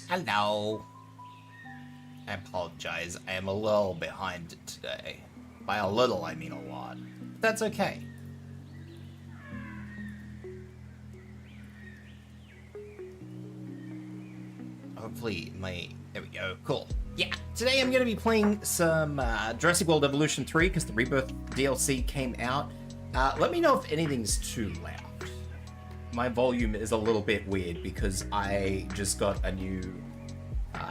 Hello. I apologize. I am a little behind today. By a little, I mean a lot. But that's okay. Hopefully, there we go. Cool. Yeah, today I'm going to be playing some Jurassic World Evolution 3 because the Rebirth DLC came out. Let me know if anything's too loud. My volume is a little bit weird because I just got a new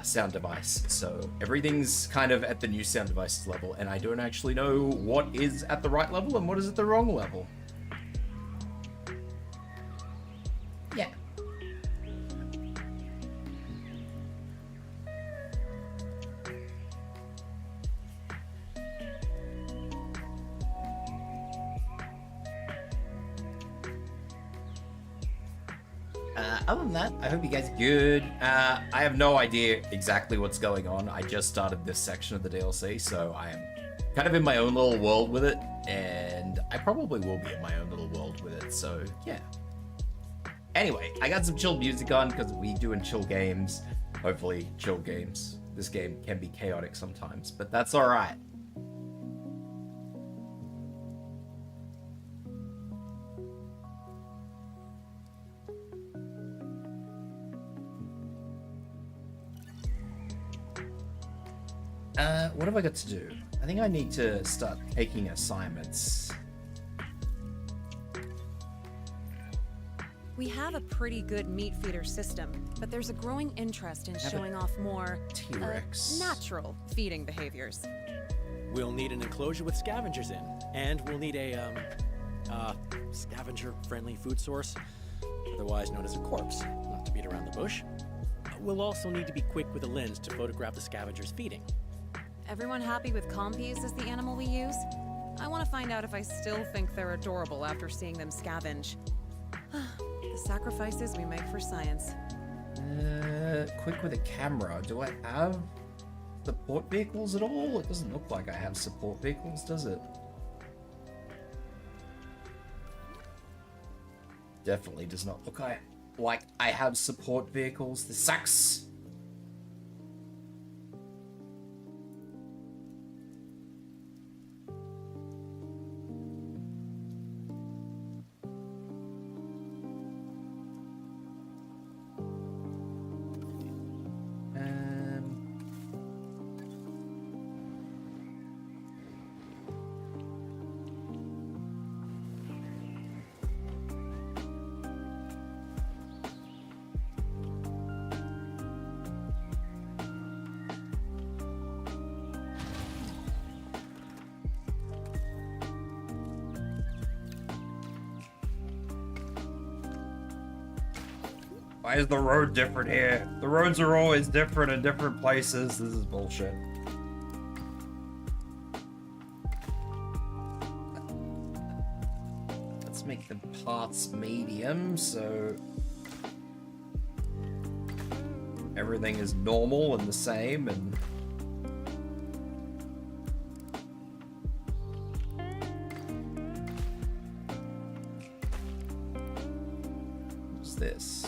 sound device, so everything's kind of at the new sound devices level, and I don't actually know what is at the right level and what is at the wrong level. Yeah. Other than that, I hope you guys are good. I have no idea exactly what's going on. I just started this section of the DLC, so I am kind of in my own little world with it, and I probably will be in my own little world with it, so yeah. Anyway, I got some chill music on because we doing chill games. Hopefully, chill games. This game can be chaotic sometimes, but that's alright. What have I got to do? I think I need to start taking assignments. We have a pretty good meat feeder system, but there's a growing interest in showing off more T-Rex. Natural feeding behaviors. We'll need an enclosure with scavengers in, and we'll need a scavenger-friendly food source, otherwise known as a corpse, not to beat around the bush. We'll also need to be quick with a lens to photograph the scavengers feeding. Everyone happy with compies as the animal we use? I want to find out if I still think they're adorable after seeing them scavenge. The sacrifices we make for science. Quick with a camera. Do I have support vehicles at all? It doesn't look like I have support vehicles, does it? Definitely does not look like I have support vehicles. This sucks. Why is the road different here? The roads are always different in different places. This is bullshit. Let's make the parts medium so everything is normal and the same, and what's this?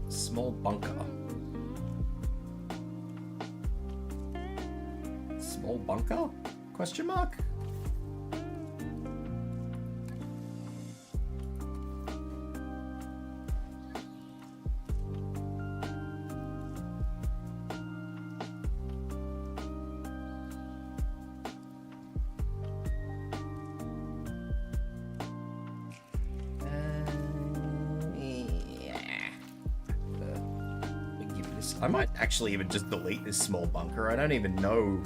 Small bunker. Small bunker? Question mark? I might actually even just delete this small bunker. I don't even know.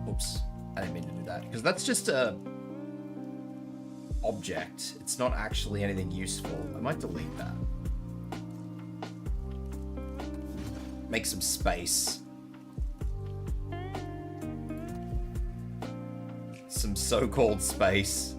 Oops. I didn't mean to do that. Because that's just a object. It's not actually anything useful. I might delete that. Make some space. Some so-called space.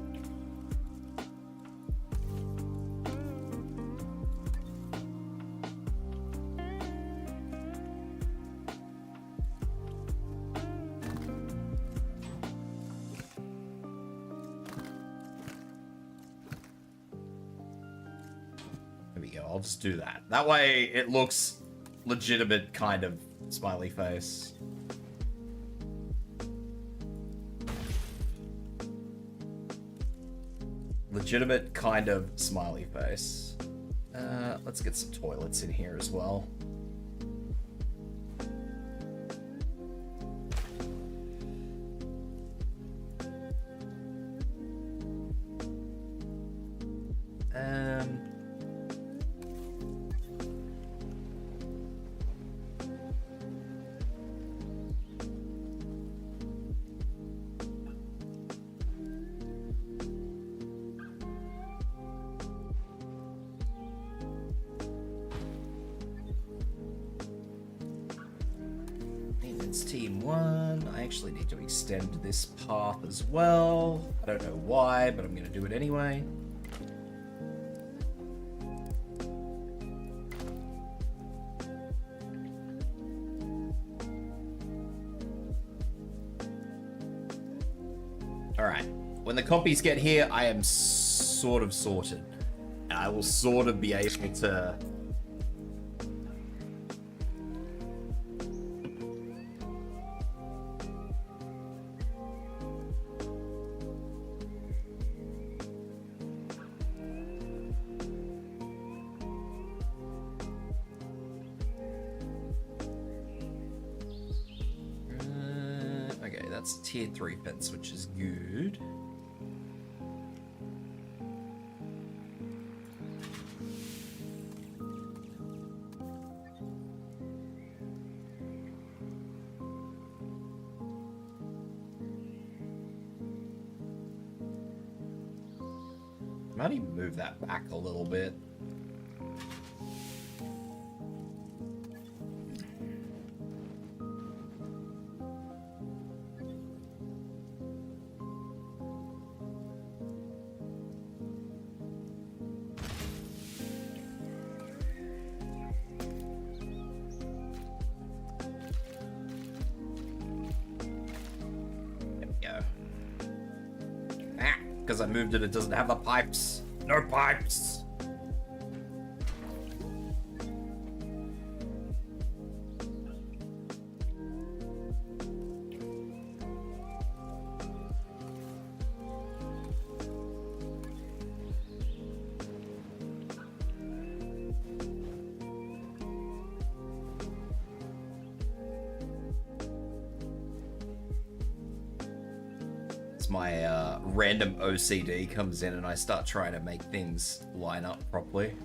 I'll just do that. That way it looks legitimate kind of smiley face. Legitimate kind of smiley face. Let's get some toilets in here as well. Maintenance team 1. I actually need to extend this path as well. I don't know why, but I'm going to do it anyway. Alright, when the compies get here, I am sort of sorted. And I will sort of be able to... Okay, that's tier 3 fence, which is good. Might even move that back a little bit. Because I moved it, it doesn't have the pipes. No pipes. My random OCD comes in and I start trying to make things line up properly.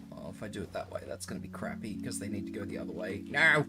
Well, if I do it that way, that's going to be crappy because they need to go the other way. No!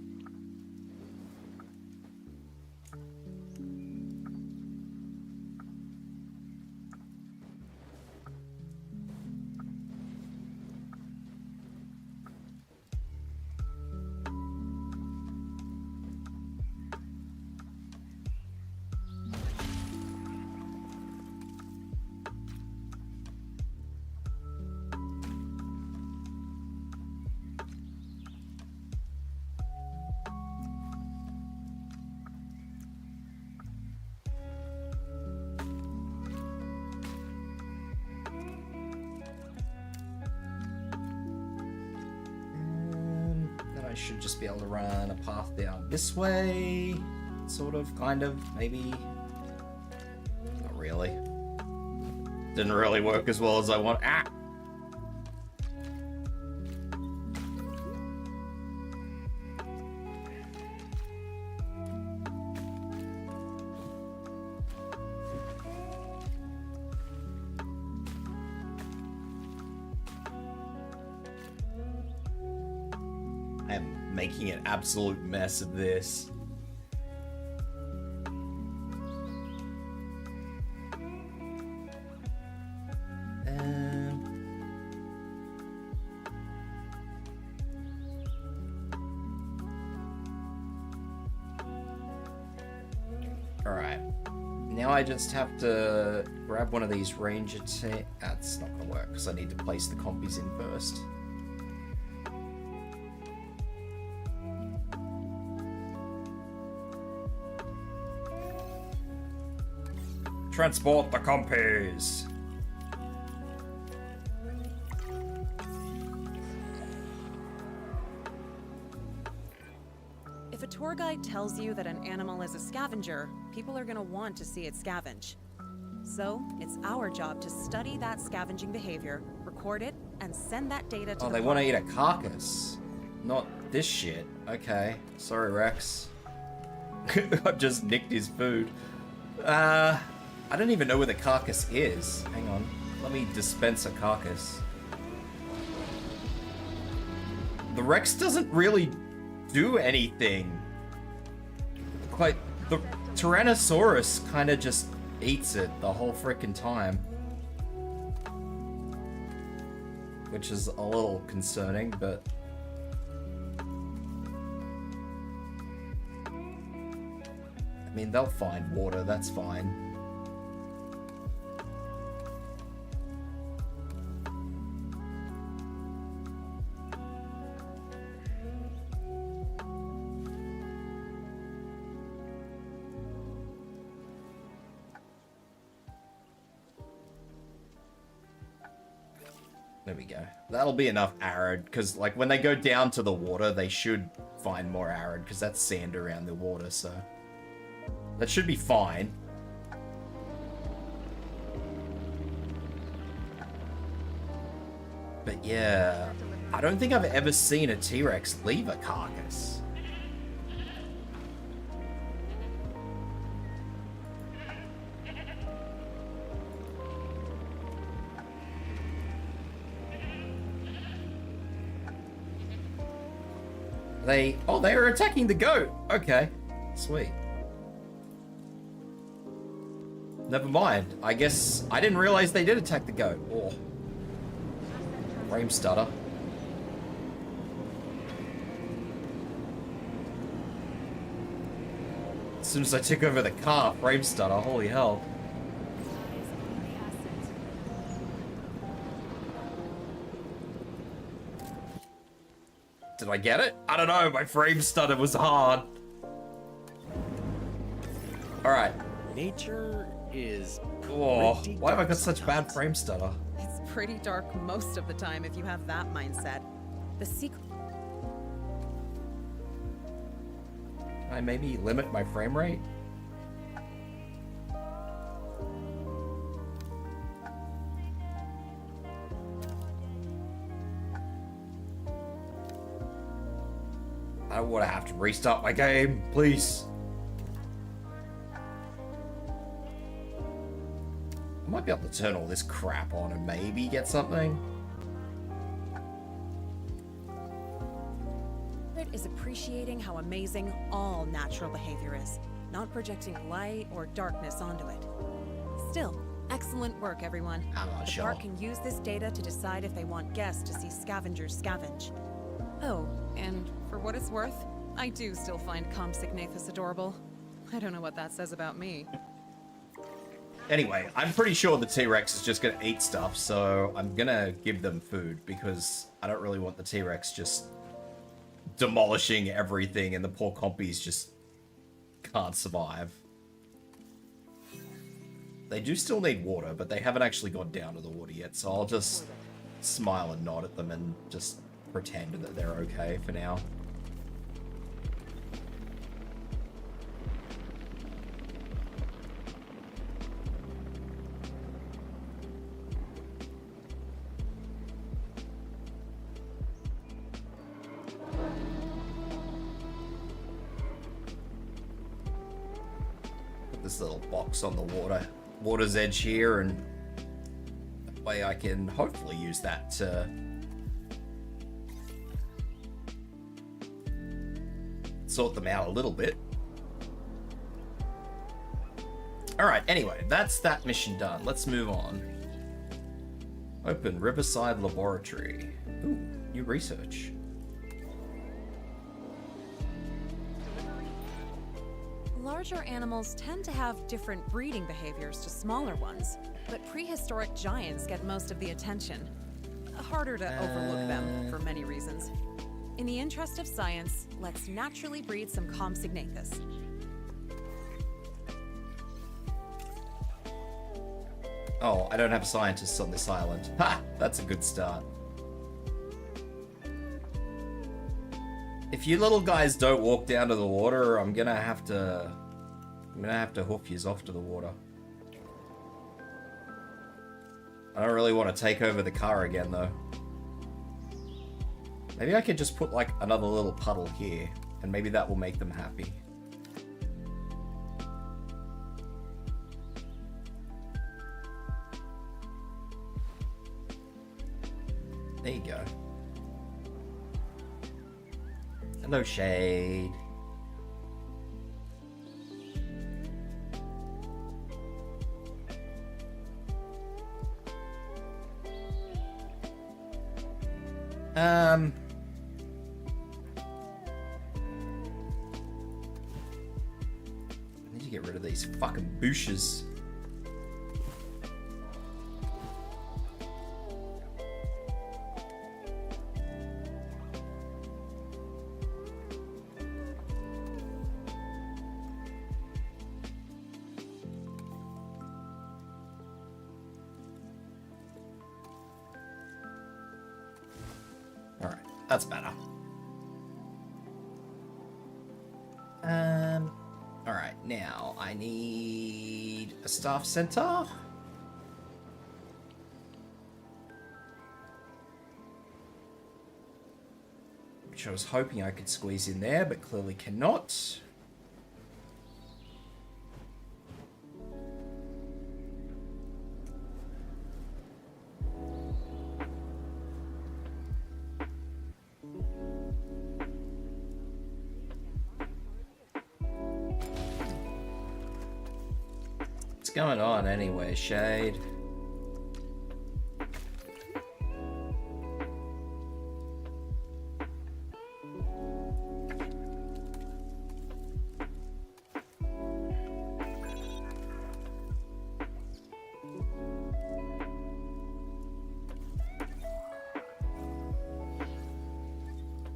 Should just be able to run a path down this way, sort of, kind of, maybe. Not really. Didn't really work as well as I want. Ah! Making an absolute mess of this. Alright. Now I just have to grab one of these ranger that's not gonna work because I need to place the compies in first. Transport the compies. If a tour guide tells you that an animal is a scavenger, people are gonna want to see it scavenge. So, it's our job to study that scavenging behavior, record it, and send that data to Oh, the they want to eat park. a carcass. Not this shit. Okay. Sorry, Rex. I've just nicked his food. I don't even know where the carcass is. Hang on. Let me dispense a carcass. The Rex doesn't really do anything. Like, the Tyrannosaurus kind of just eats it the whole frickin' time. Which is a little concerning, but... I mean, they'll find water, that's fine. There we go. That'll be enough arid, because like when they go down to the water, they should find more arid, because that's sand around the water, so... That should be fine. But yeah, I don't think I've ever seen a T-Rex leave a carcass. Oh, they are attacking the goat. Okay, sweet. Never mind. I guess I didn't realize they did attack the goat. Oh. Frame stutter. As soon as I took over the car, frame stutter. Holy hell. Did I get it? I don't know. My frame stutter was hard. Alright. Nature is Oh, pretty why have I dark got such bad sometimes. frame stutter? It's pretty dark most of the time if you have that mindset. The secret... Can I maybe limit my frame rate? I don't want to have to restart my game, please. I might be able to turn all this crap on and maybe get something. It is appreciating how amazing all natural behavior is, not projecting light or darkness onto it. Still, excellent work, everyone. I'm not The sure. park can use this data to decide if they want guests to see scavengers scavenge. Oh, and for what it's worth, I do still find Compsognathus adorable. I don't know what that says about me. Anyway, I'm pretty sure the T-Rex is just gonna eat stuff, so I'm gonna give them food because I don't really want the T-Rex just demolishing everything and the poor compies just can't survive. They do still need water, but they haven't actually gone down to the water yet, so I'll just smile and nod at them and just pretend that they're okay for now. Put this little box on the water's edge here, and that way I can hopefully use that to sort them out a little bit. Alright, anyway, that's that mission done. Let's move on. Open Riverside Laboratory. Ooh, new research. Larger animals tend to have different breeding behaviors to smaller ones, but prehistoric giants get most of the attention. Harder to overlook them for many reasons. In the interest of science, let's naturally breed some Compsognathus. Oh, I don't have scientists on this island. Ha! That's a good start. If you little guys don't walk down to the water, I'm gonna have to hoof yous off to the water. I don't really want to take over the car again, though. Maybe I could just put, like, another little puddle here, and maybe that will make them happy. There you go. Hello, Shade. I need to get rid of these fucking bushes. That's better. Alright, now I need a staff center. Which I was hoping I could squeeze in there, but clearly cannot. What's going on anyway, Shade?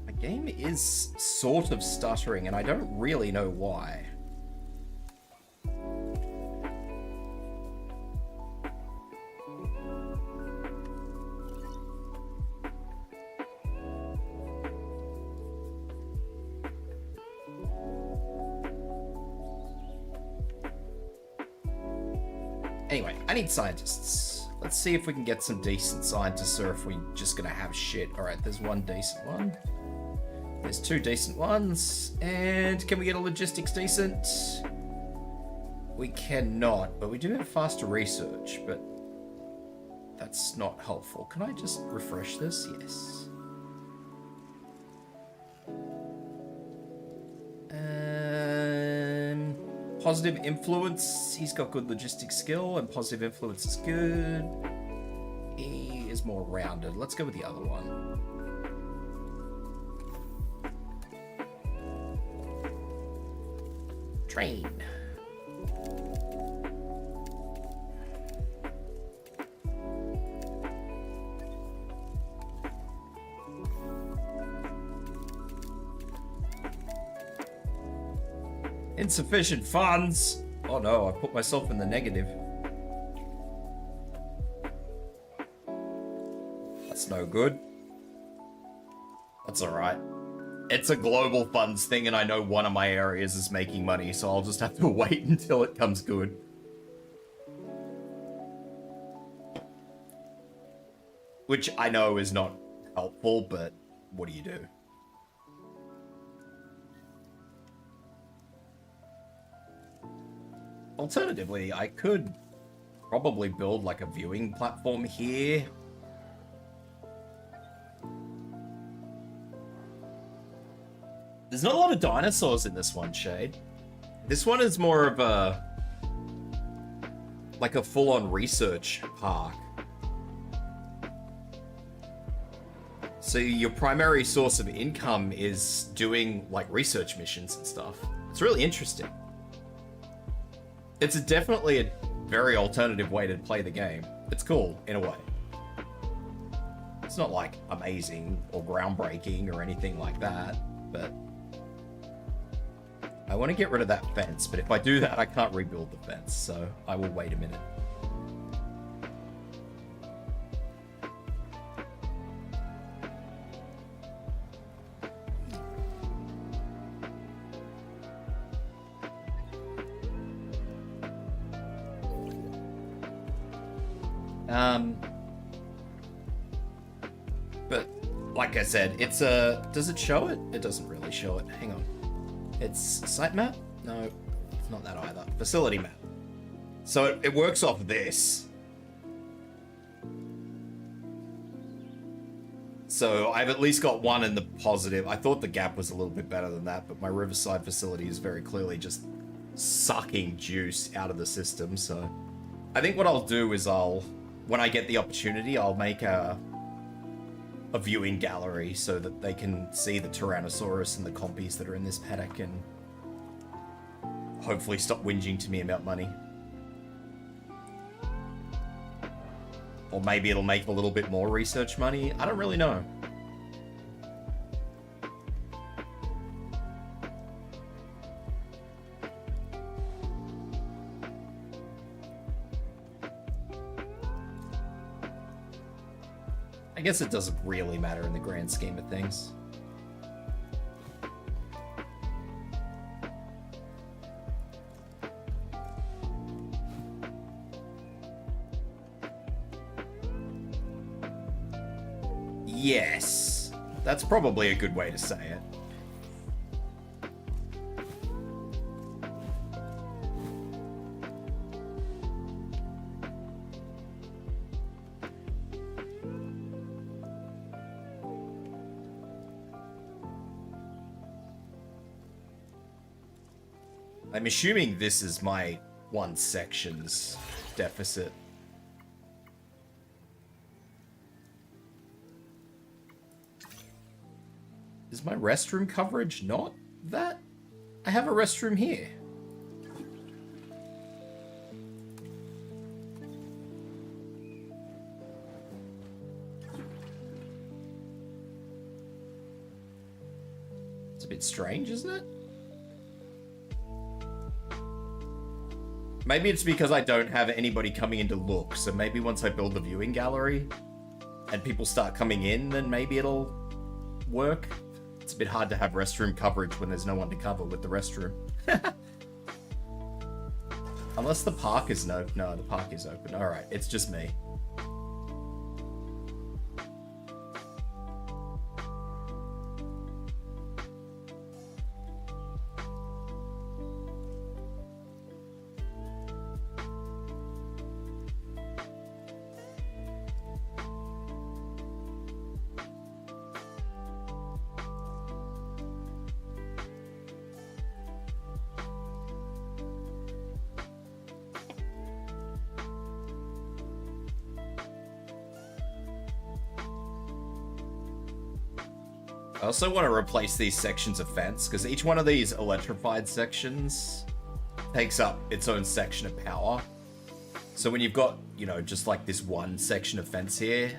My game is sort of stuttering, and I don't really know why. Anyway, I need scientists. Let's see if we can get some decent scientists or if we're just gonna have shit. Alright, there's one decent one. There's two decent ones. And can we get a logistics decent? We cannot, but we do have faster research, but that's not helpful. Can I just refresh this? Yes. Positive influence, he's got good logistics skill, and positive influence is good. He is more rounded. Let's go with the other one. Train. Insufficient funds. Oh no, I put myself in the negative. That's no good. That's alright. It's a global funds thing, and I know one of my areas is making money, so I'll just have to wait until it comes good. Which I know is not helpful, but what do you do? Alternatively, I could probably build like a viewing platform here. There's not a lot of dinosaurs in this one, Shade. This one is more of a like a full-on research park. So your primary source of income is doing like research missions and stuff. It's really interesting. It's definitely a very alternative way to play the game. It's cool, in a way. It's not, like, amazing or groundbreaking or anything like that, but... I want to get rid of that fence, but if I do that, I can't rebuild the fence, so I will wait a minute. But like I said, it's a... Does it show it? It doesn't really show it. Hang on. It's site map? No, it's not that either. Facility map. So it works off this. So I've at least got one in the positive. I thought the gap was a little bit better than that, but my Riverside facility is very clearly just sucking juice out of the system. So I think what I'll do is when I get the opportunity, I'll make a viewing gallery so that they can see the Tyrannosaurus and the compies that are in this paddock and hopefully stop whinging to me about money. Or maybe it'll make a little bit more research money. I don't really know. I guess it doesn't really matter in the grand scheme of things. Yes, that's probably a good way to say it. I'm assuming this is my one section's deficit. Is my restroom coverage not that? I have a restroom here. It's a bit strange, isn't it? Maybe it's because I don't have anybody coming in to look, so maybe once I build the viewing gallery and people start coming in, then maybe it'll work. It's a bit hard to have restroom coverage when there's no one to cover with the restroom. Unless the park is no, the park is open. All right, it's just me. I also want to replace these sections of fence, because each one of these electrified sections takes up its own section of power. So when you've got, you know, just like this one section of fence here,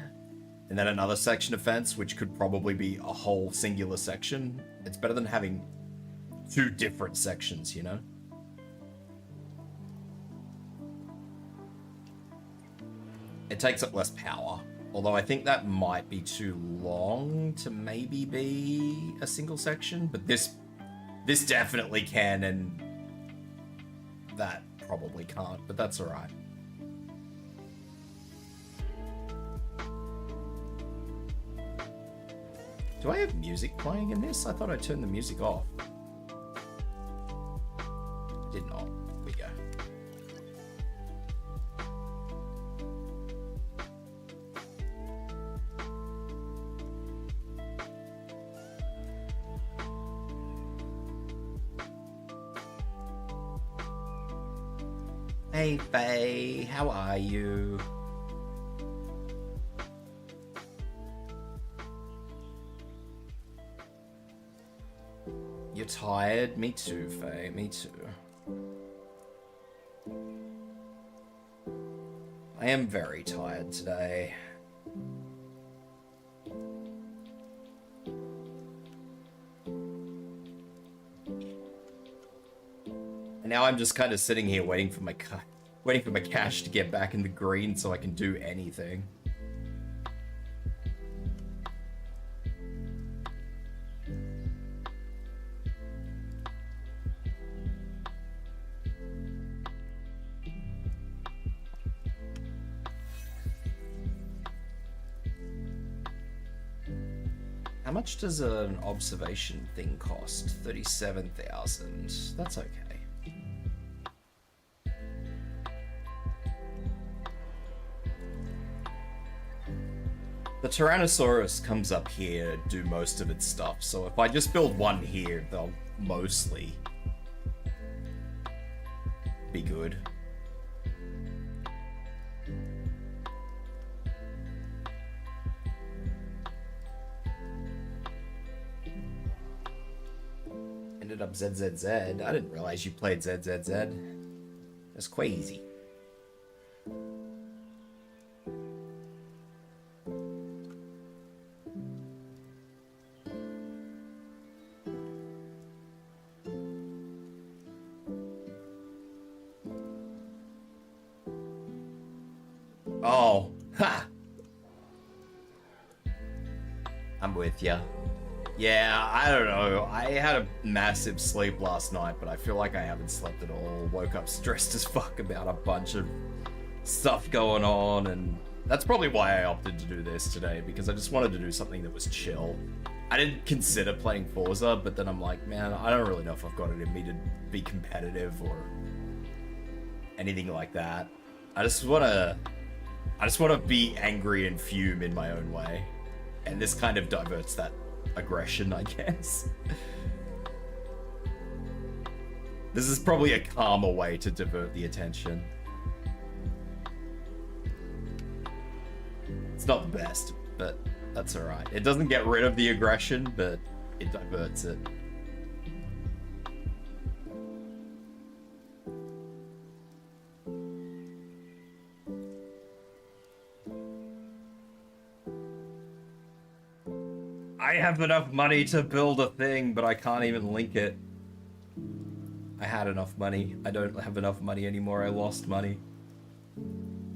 and then another section of fence, which could probably be a whole singular section, it's better than having two different sections, you know? It takes up less power. Although I think that might be too long to maybe be a single section, but this definitely can, and that probably can't, but that's all right. Do I have music playing in this? I thought I turned the music off. I did not. There we go. Hey Faye, how are you? You're tired? Me too, Faye, me too. I am very tired today. And now I'm just kind of sitting here waiting for my cash to get back in the green so I can do anything. How much does an observation thing cost? 37,000. That's okay. The Tyrannosaurus comes up here to do most of its stuff, so if I just build one here, they'll mostly be good. Ended up ZZZ. I didn't realize you played ZZZ. That's crazy. Oh, ha! I'm with ya. Yeah, I don't know. I had a massive sleep last night, but I feel like I haven't slept at all. Woke up stressed as fuck about a bunch of stuff going on, and that's probably why I opted to do this today, because I just wanted to do something that was chill. I didn't consider playing Forza, but then I'm like, man, I don't really know if I've got it in me to be competitive or anything like that. I just want to be angry and fume in my own way. And this kind of diverts that aggression, I guess. This is probably a calmer way to divert the attention. It's not the best, but that's alright. It doesn't get rid of the aggression, but it diverts it. I have enough money to build a thing, but I can't even link it. I had enough money. I don't have enough money anymore. I lost money.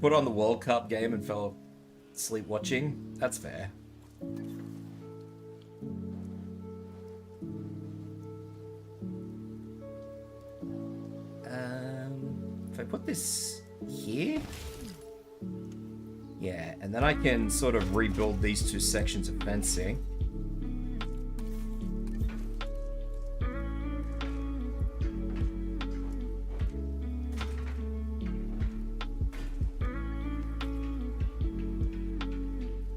Put on the World Cup game and fell asleep watching. That's fair. If I put this here? Yeah, and then I can sort of rebuild these two sections of fencing.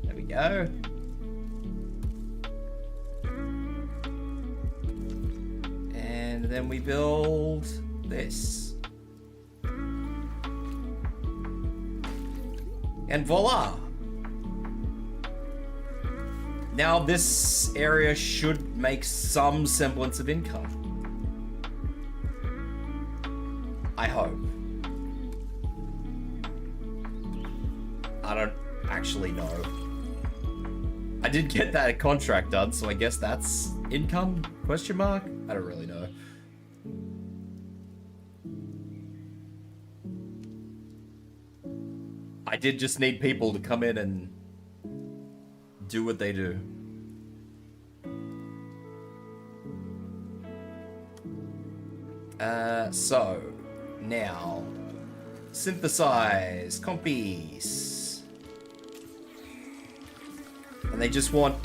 There we go. And then we build this. And voila! Now this area should make some semblance of income. I hope. I don't actually know. I did get that contract done, so I guess that's income? Question mark? I don't really know. I did just need people to come in and do what they do. So, now, synthesize, compies. And they just want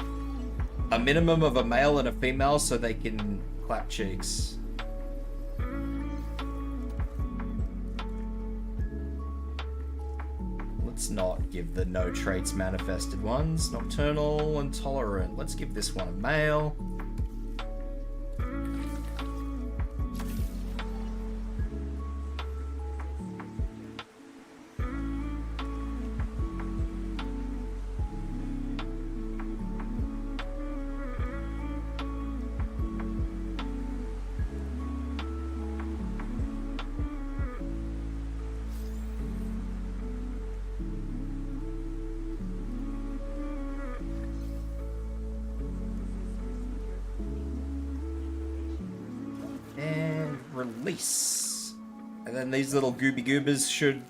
a minimum of a male and a female so they can clap cheeks. Let's not give the no traits manifested ones. Nocturnal and tolerant. Let's give this one a male. Release. And then these little gooby goobers should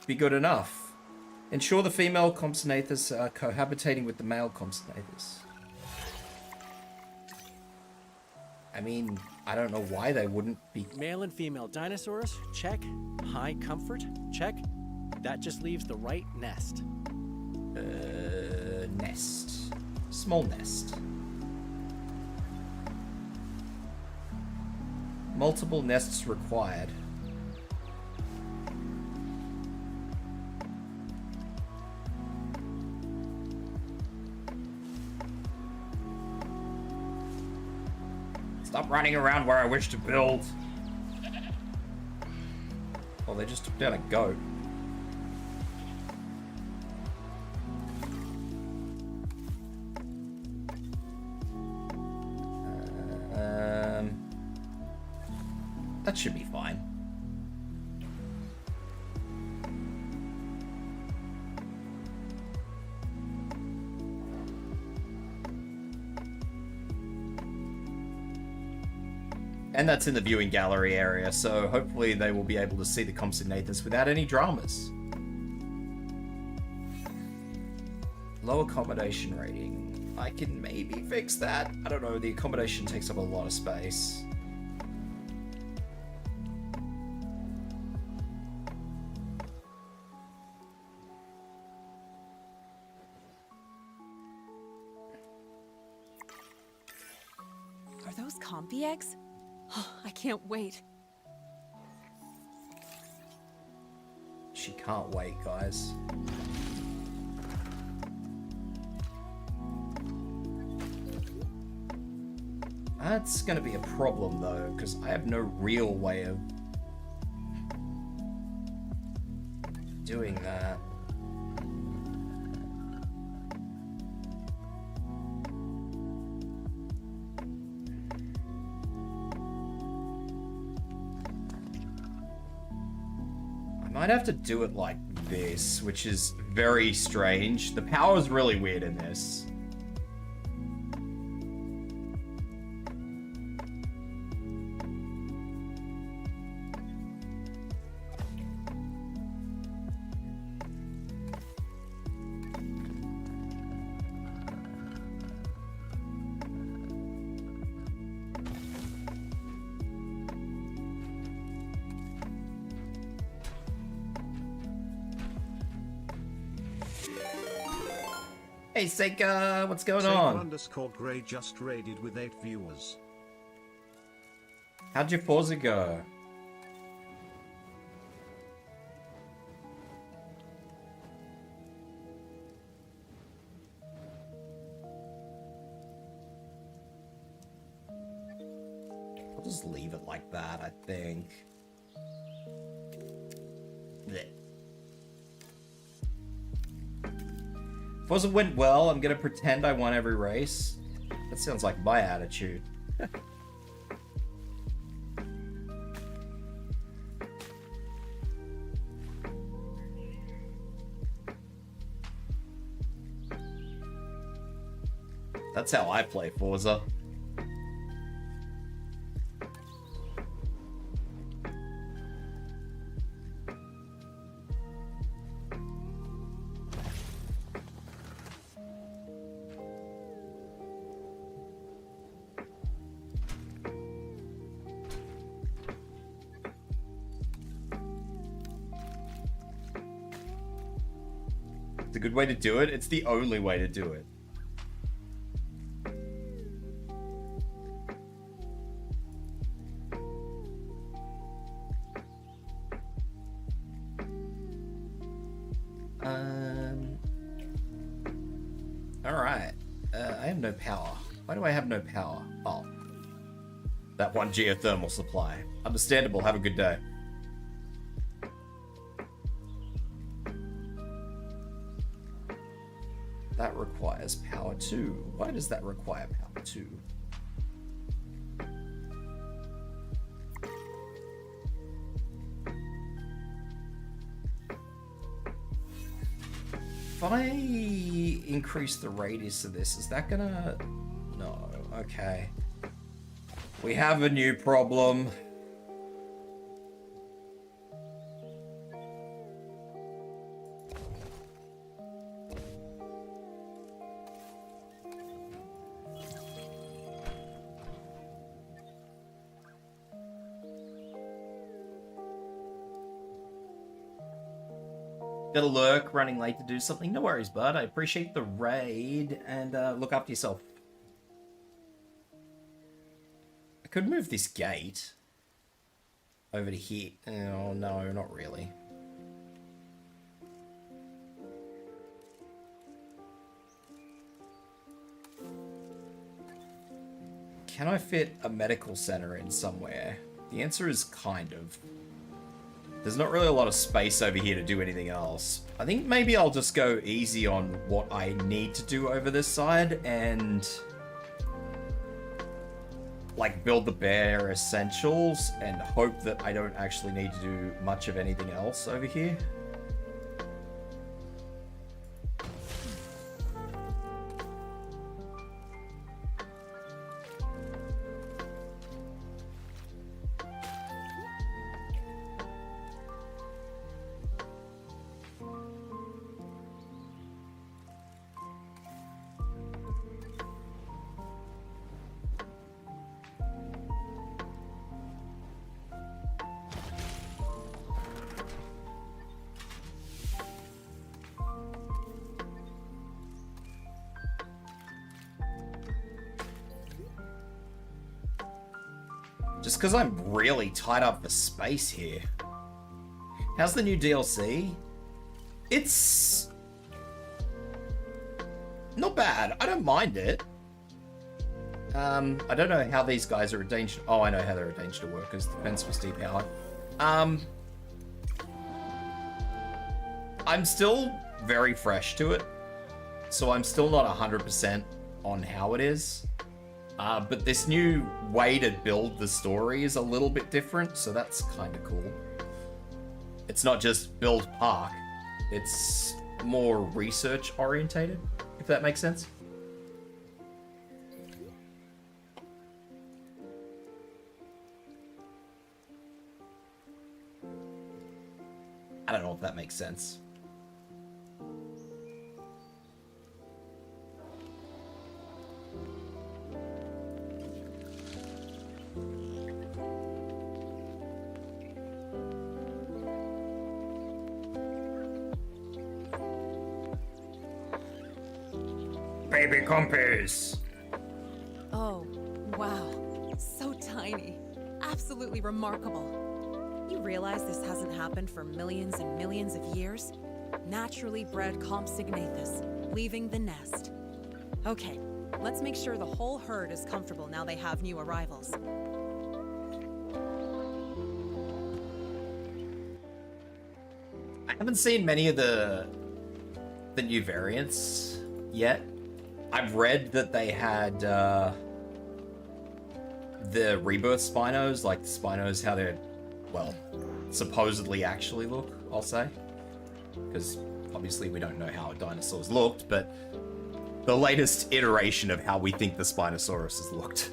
be good enough. Ensure the female compsognathus are cohabitating with the male compsognathus. I mean, I don't know why they wouldn't be. Male and female dinosaurs, check. High comfort, check. That just leaves the right nest. Nest. Small nest. Multiple nests required. Stop running around where I wish to build. Oh, they just took down a goat. That should be fine. And that's in the viewing gallery area, so hopefully they will be able to see the comps in Nathan's without any dramas. Low accommodation rating. I can maybe fix that. I don't know, the accommodation takes up a lot of space. Are those compy eggs? Oh, I can't wait. She can't wait, guys. That's gonna be a problem though, because I have no real way of doing that. Might have to do it like this, which is very strange. The power is really weird in this. Hey Seika, what's going on? _Grey just raided with 8 viewers. How'd your Forza go? I'll just leave it like that, I think. Blech. Forza went well, I'm gonna pretend I won every race. That sounds like my attitude. That's how I play Forza. It's a good way to do it. It's the only way to do it. Alright. I have no power. Why do I have no power? Oh. That one geothermal supply. Understandable. Have a good day. That requires power too. Why does that require power too? If I increase the radius of this, is that gonna... No, okay. We have a new problem. Got a lurk, running late to do something. No worries, bud. I appreciate the raid, and look after yourself. I could move this gate. over to here. Oh, no, not really. Can I fit a medical center in somewhere? The answer is kind of. There's not really a lot of space over here to do anything else. I think maybe I'll just go easy on what I need to do over this side and like build the bare essentials and hope that I don't actually need to do much of anything else over here. Just because I'm really tied up for space here. How's the new DLC? It's not bad. I don't mind it. I don't know how these guys are arranged. Oh, I know how they're arranged to work because the fence was depowered. I'm still very fresh to it, so I'm still not 100% on how it is. But this new way to build the story is a little bit different, so that's kind of cool. It's not just build park, it's more research orientated, if that makes sense. I don't know if that makes sense. Baby compass. Oh, wow. So tiny. Absolutely remarkable. You realize this hasn't happened for millions and millions of years? Naturally bred Compsognathus, leaving the nest. Okay, let's make sure the whole herd is comfortable now they have new arrivals. I haven't seen many of the new variants yet. I've read that they had the Rebirth Spinos, like the Spinos, how they're, well, supposedly actually look, I'll say. Because obviously we don't know how dinosaurs looked, but the latest iteration of how we think the Spinosaurus has looked.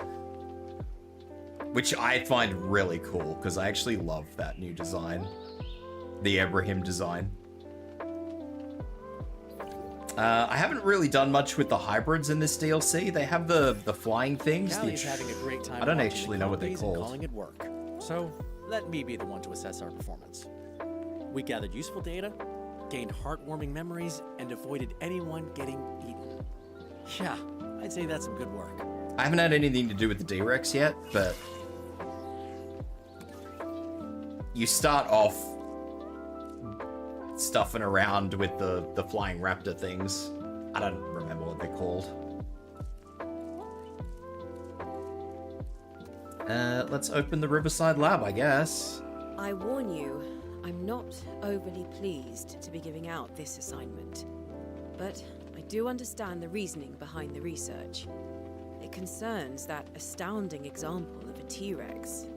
Which I find really cool, because I actually love that new design. The Abraham design. I haven't really done much with the hybrids in this DLC. They have the flying things. Callie's having a great time. I don't watching actually the know what they're compies and called. calling it work. So let me be the one to assess our performance. We gathered useful data, gained heartwarming memories, and avoided anyone getting eaten. Yeah, I'd say that's some good work. I haven't had anything to do with the D-Rex yet, but you start off stuffing around with the flying raptor things. I don't remember what they're called. Let's open the Riverside Lab, I guess. I warn you, I'm not overly pleased to be giving out this assignment. But I do understand the reasoning behind the research. It concerns that astounding example of a T-Rex.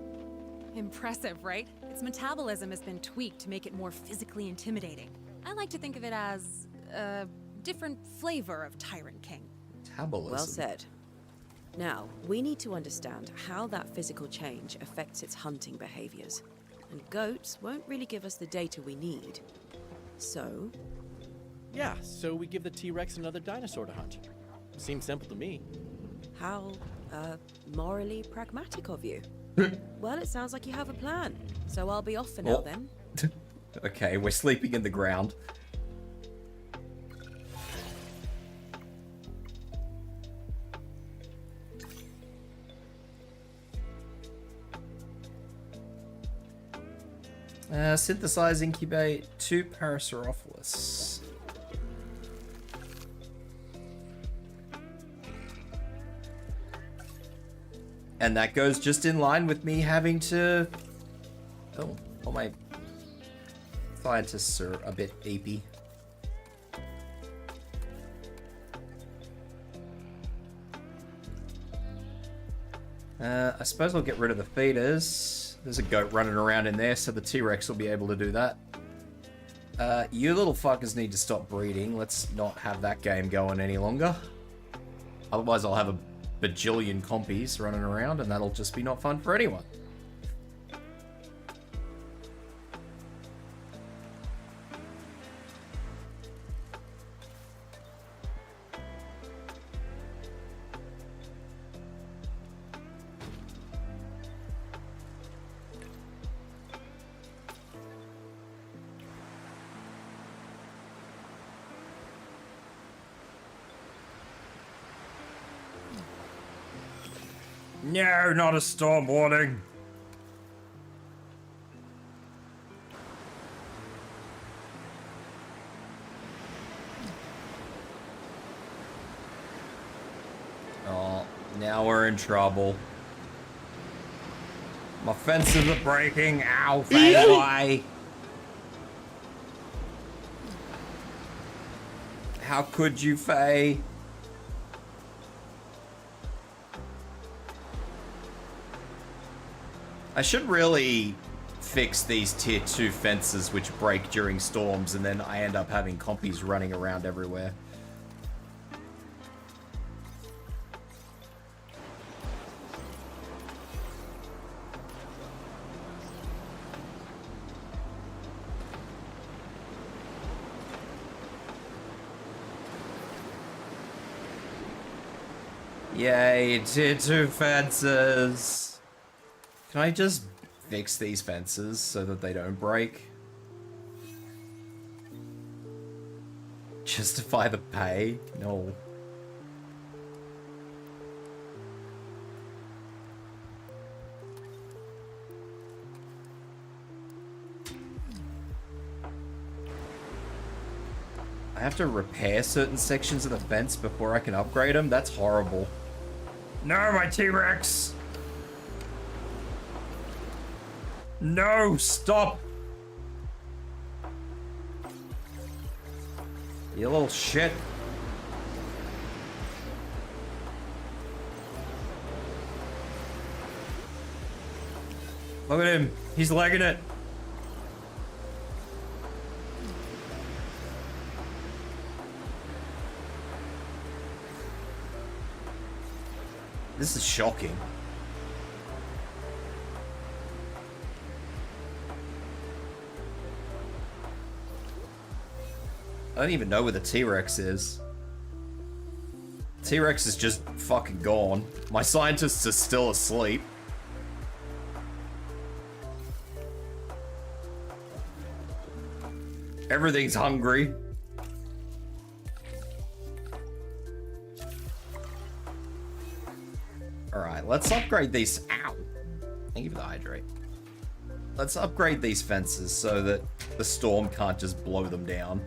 Impressive, right? Its metabolism has been tweaked to make it more physically intimidating. I like to think of it as a different flavor of Tyrant King. Metabolism. Well said. Now, we need to understand how that physical change affects its hunting behaviors. And goats won't really give us the data we need. So? Yeah, so we give the T-Rex another dinosaur to hunt. Seems simple to me. How, morally pragmatic of you. Well, it sounds like you have a plan. So I'll be off for now then. Okay, we're sleeping in the ground. Synthesize, incubate 2 Parasaurolophus. And that goes just in line with me having to... Oh, all my scientists are a bit apey. I suppose I'll get rid of the feeders. There's a goat running around in there, so the T-Rex will be able to do that. You little fuckers need to stop breeding. Let's not have that game going any longer. Otherwise I'll have a bajillion compies running around, and that'll just be not fun for anyone. No, not a storm warning. Oh, now we're in trouble. My fences are breaking. Ow, Faye. How could you, Faye? I should really fix these tier 2 fences which break during storms, and then I end up having compies running around everywhere. Yay, tier 2 fences! Can I just fix these fences so that they don't break? Justify the pay? No. I have to repair certain sections of the fence before I can upgrade them? That's horrible. No, my T-Rex! No, stop! You little shit. Look at him. He's legging it. This is shocking. I don't even know where the T-Rex is. T-Rex is just fucking gone. My scientists are still asleep. Everything's hungry. Alright, let's upgrade these. Ow! Thank you for the hydrate. Let's upgrade these fences so that the storm can't just blow them down.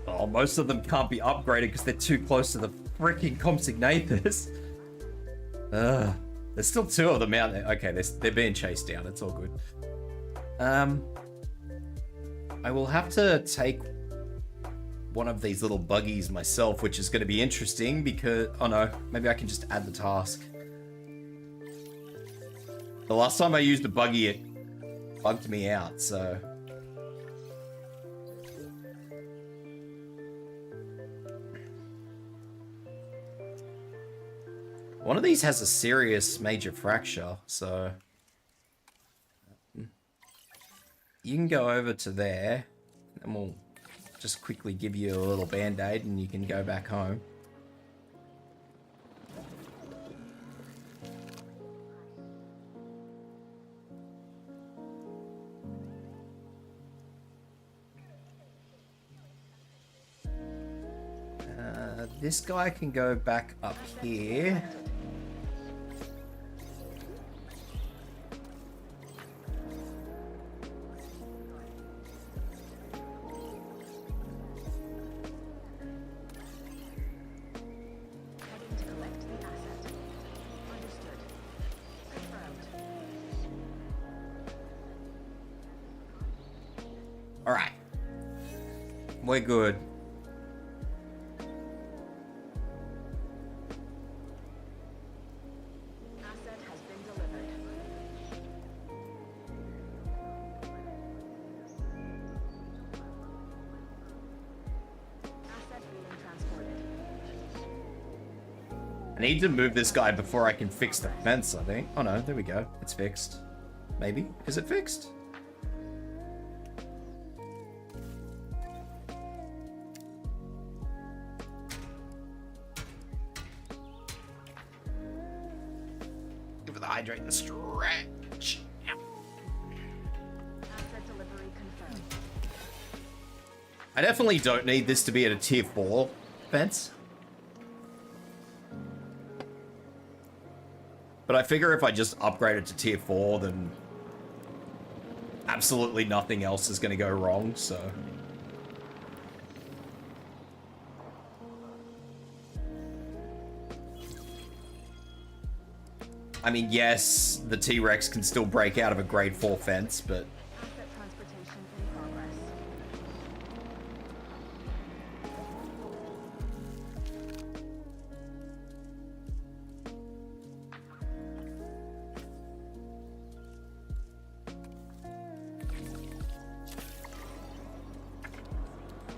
Oh, most of them can't be upgraded because they're too close to the freaking Compsognathus. There's still 2 of them out there. Okay, they're being chased down. It's all good. I will have to take one of these little buggies myself, which is going to be interesting because... Oh no, maybe I can just add the task. The last time I used a buggy, it bugged me out, so... One of these has a serious major fracture, so you can go over to there, and we'll just quickly give you a little band-aid and you can go back home. This guy can go back up here. All right, we're good. I need to move this guy before I can fix the fence, I think. Oh no, there we go. It's fixed. Maybe? Is it fixed? Give it the hydrate and the stretch. Asset delivery confirmed. I definitely don't need this to be at a tier 4 fence. But I figure if I just upgrade it to tier 4, then absolutely nothing else is going to go wrong, so. I mean, yes, the T-Rex can still break out of a grade 4 fence, but Asset transportation in progress.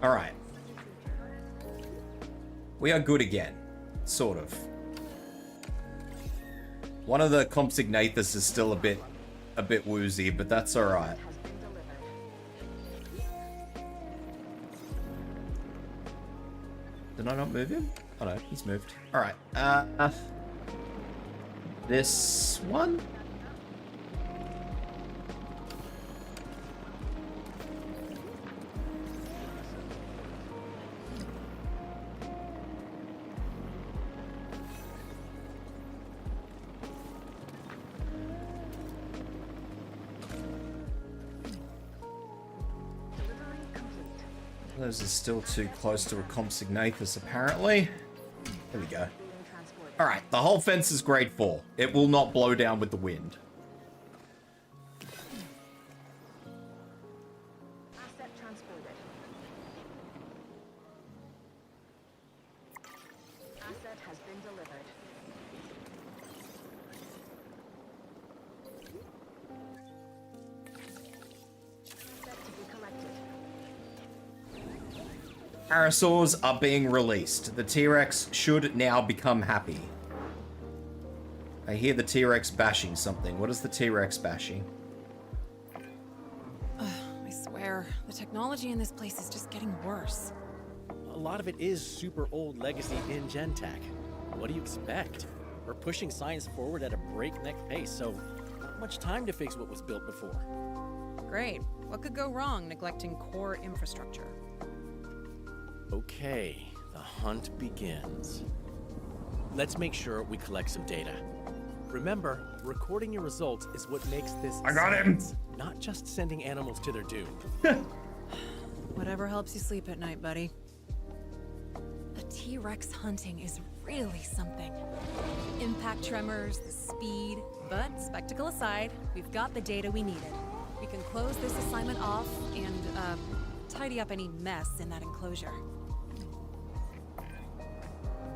all right. We are good again, sort of. One of the Compsognathus is still a bit woozy, but that's all right. Has been delivered. Did I not move him? Oh no, he's moved. All right. This one. Delivery complete. Those are still too close to a Compsognathus, apparently. There we go. Being transported. All right, the whole fence is grade 4. It will not blow down with the wind. Asset transported. Asset has been delivered. Asset to be collected. Parasaurs are being released. The T-Rex should now become happy. I hear the T-Rex bashing something. What is the T-Rex bashing? I swear, the technology in this place is just getting worse. A lot of it is super old legacy in Gen Tech. What do you expect? We're pushing science forward at a breakneck pace, so not much time to fix what was built before. Great. What could go wrong neglecting core infrastructure? Okay, the hunt begins. Let's make sure we collect some data. Remember, recording your results is what makes this I got him! science, not just sending animals to their doom. Whatever helps you sleep at night, buddy. The T-Rex hunting is really something. Impact tremors, the speed. But spectacle aside, we've got the data we needed. We can close this assignment off and, tidy up any mess in that enclosure.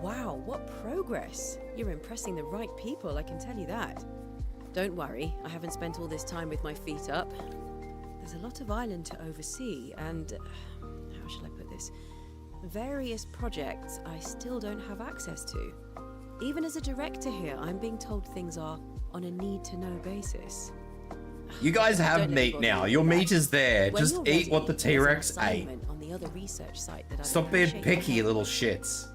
Wow, what progress! You're impressing the right people, I can tell you that. Don't worry, I haven't spent all this time with my feet up. There's a lot of island to oversee, and how shall I put this? Various projects I still don't have access to. Even as a director here, I'm being told things are on a need-to-know basis. You guys have Don't let meat bother now. you Your with meat that. is there. When Just you're eat what the ready, there's an T-Rex ate. assignment on the other research site that I'd Stop being appreciate your picky, help. little shits.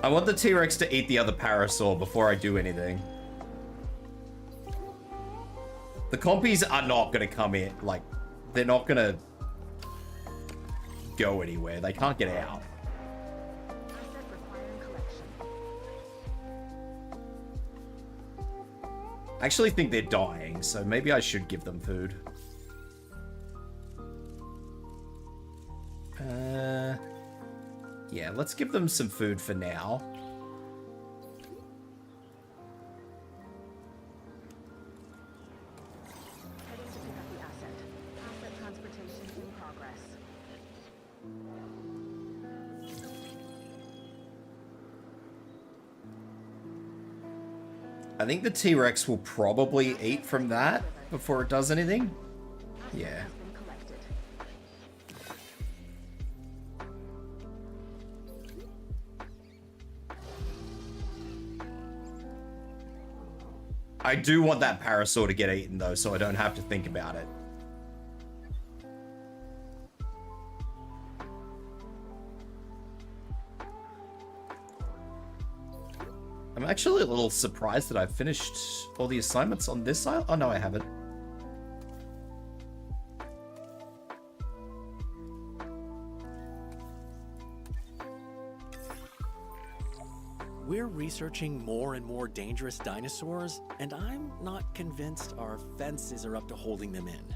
I want the T-Rex to eat the other parasaur before I do anything. The compies are not gonna come in, like, they're not gonna go anywhere. They can't get out. Asset requiring collection. I actually think they're dying, so maybe I should give them food. Yeah, let's give them some food for now. Heading to pick up the asset. Asset transportation in progress. I think the T-Rex will probably eat from that before it does anything. Yeah. Has been collected. I do want that parasaur to get eaten though, so I don't have to think about it. I'm actually a little surprised that I've finished all the assignments on this side. Oh no, I haven't. We're researching more and more dangerous dinosaurs, and I'm not convinced our fences are up to holding them in.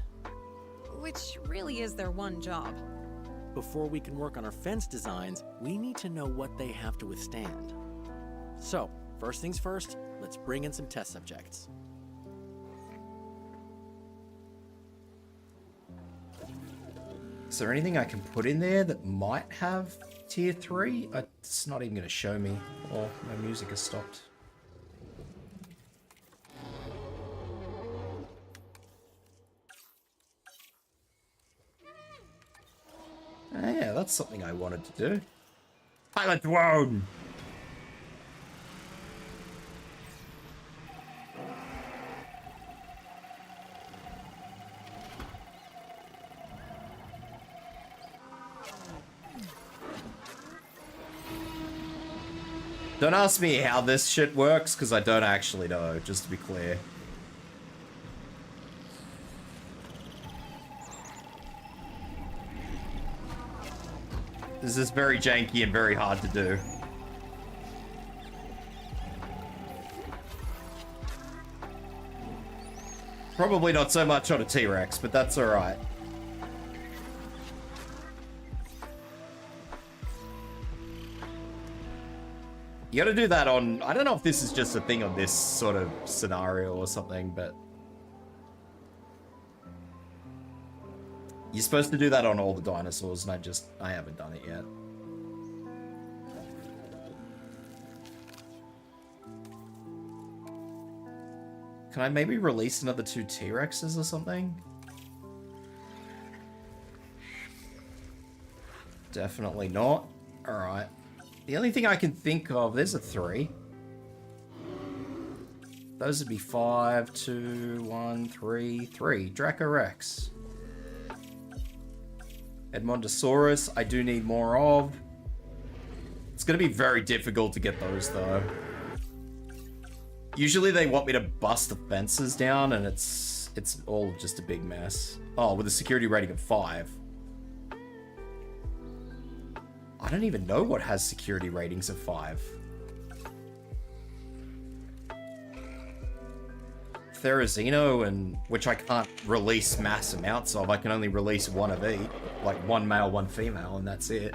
Which really is their one job. Before we can work on our fence designs, we need to know what they have to withstand. So, first things first, let's bring in some test subjects. Is there anything I can put in there that might have tier 3? It's not even going to show me. Oh, my music has stopped. Oh, yeah, that's something I wanted to do. Pilot drone! Don't ask me how this shit works, because I don't actually know, just to be clear. This is very janky and very hard to do. Probably not so much on a T-Rex, but that's alright. You gotta do that on... I don't know if this is just a thing on this sort of scenario or something, but... You're supposed to do that on all the dinosaurs, and I haven't done it yet. Can I maybe release another 2 T-Rexes or something? Definitely not. Alright. The only thing I can think of, there's a 3. Those would be 5, 2, 1, 3, 3. Dracorex. Edmontosaurus, I do need more of. It's going to be very difficult to get those, though. Usually they want me to bust the fences down, and it's all just a big mess. Oh, with a security rating of 5. I don't even know what has security ratings of 5. Therizino, and which I can't release mass amounts of. I can only release 1 of each. Like 1 male, 1 female, and that's it.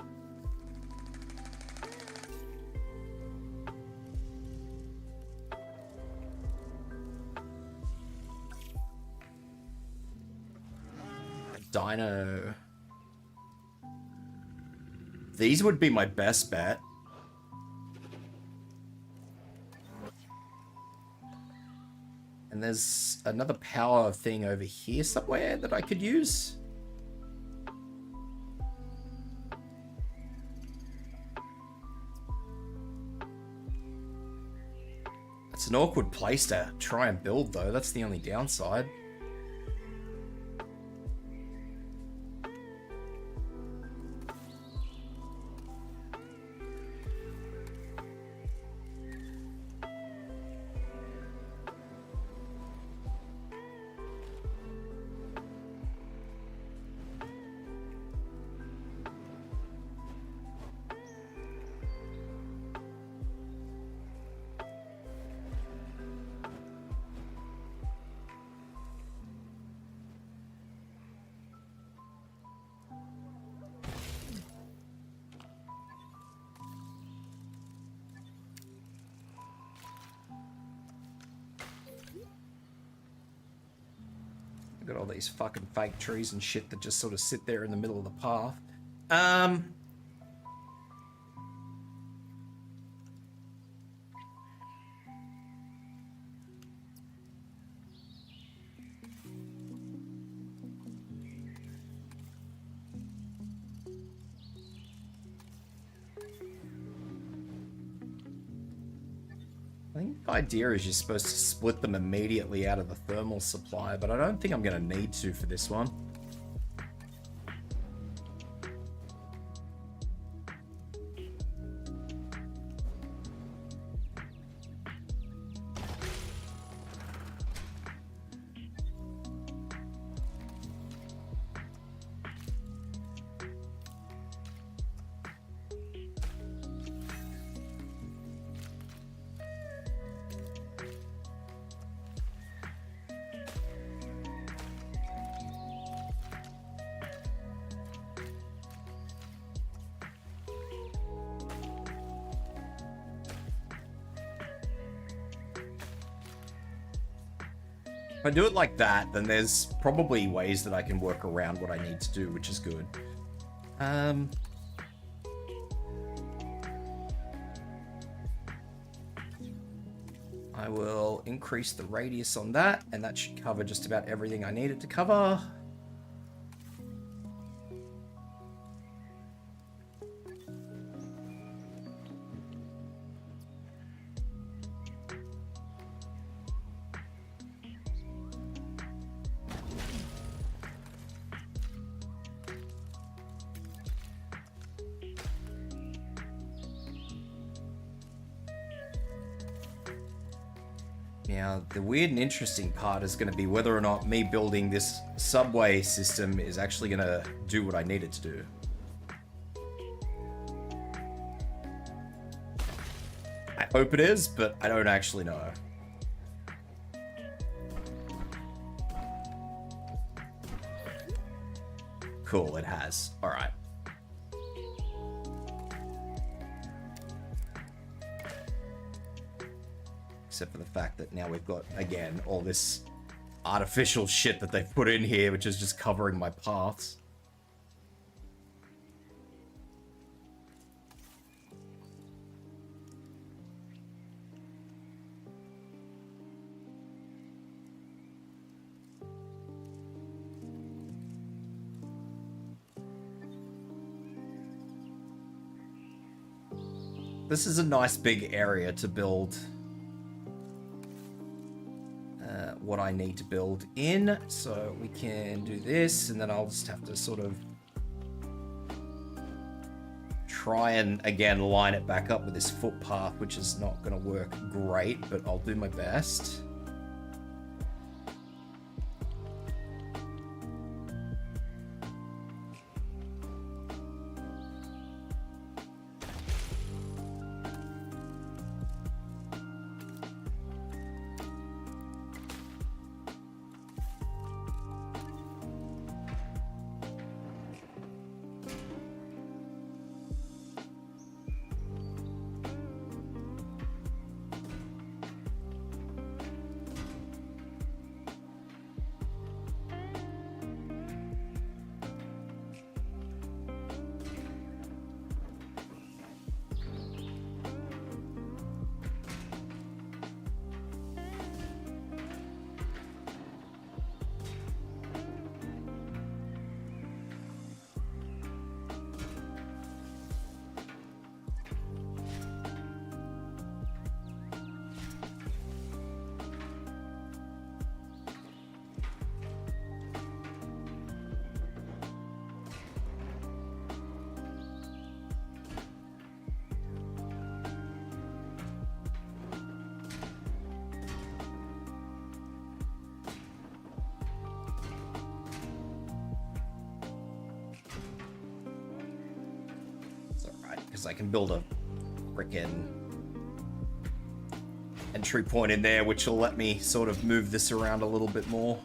Dino. These would be my best bet. And And there's another power thing over here somewhere that I could use. It's an awkward place to try and build, though. That's the only downside. Got all these fucking fake trees and shit that just sort of sit there in the middle of the path. I think the idea is you're supposed to split them immediately out of the thermal supply, but I don't think I'm going to need to for this one. If I do it like that, then there's probably ways that I can work around what I need to do, which is good. I will increase the radius on that, and that should cover just about everything I need it to cover. Now, the weird and interesting part is going to be whether or not me building this subway system is actually going to do what I need it to do. I hope it is, but I don't actually know. Cool, it has. All right. Except for the fact that now we've got, again, all this artificial shit that they've put in here, which is just covering my paths. This is a nice big area to build what I need to build in, so we can do this, and then I'll just have to sort of try and again line it back up with this footpath, which is not going to work great, but I'll do my best. because I can build a frickin' entry point in there, which will let me sort of move this around a little bit more.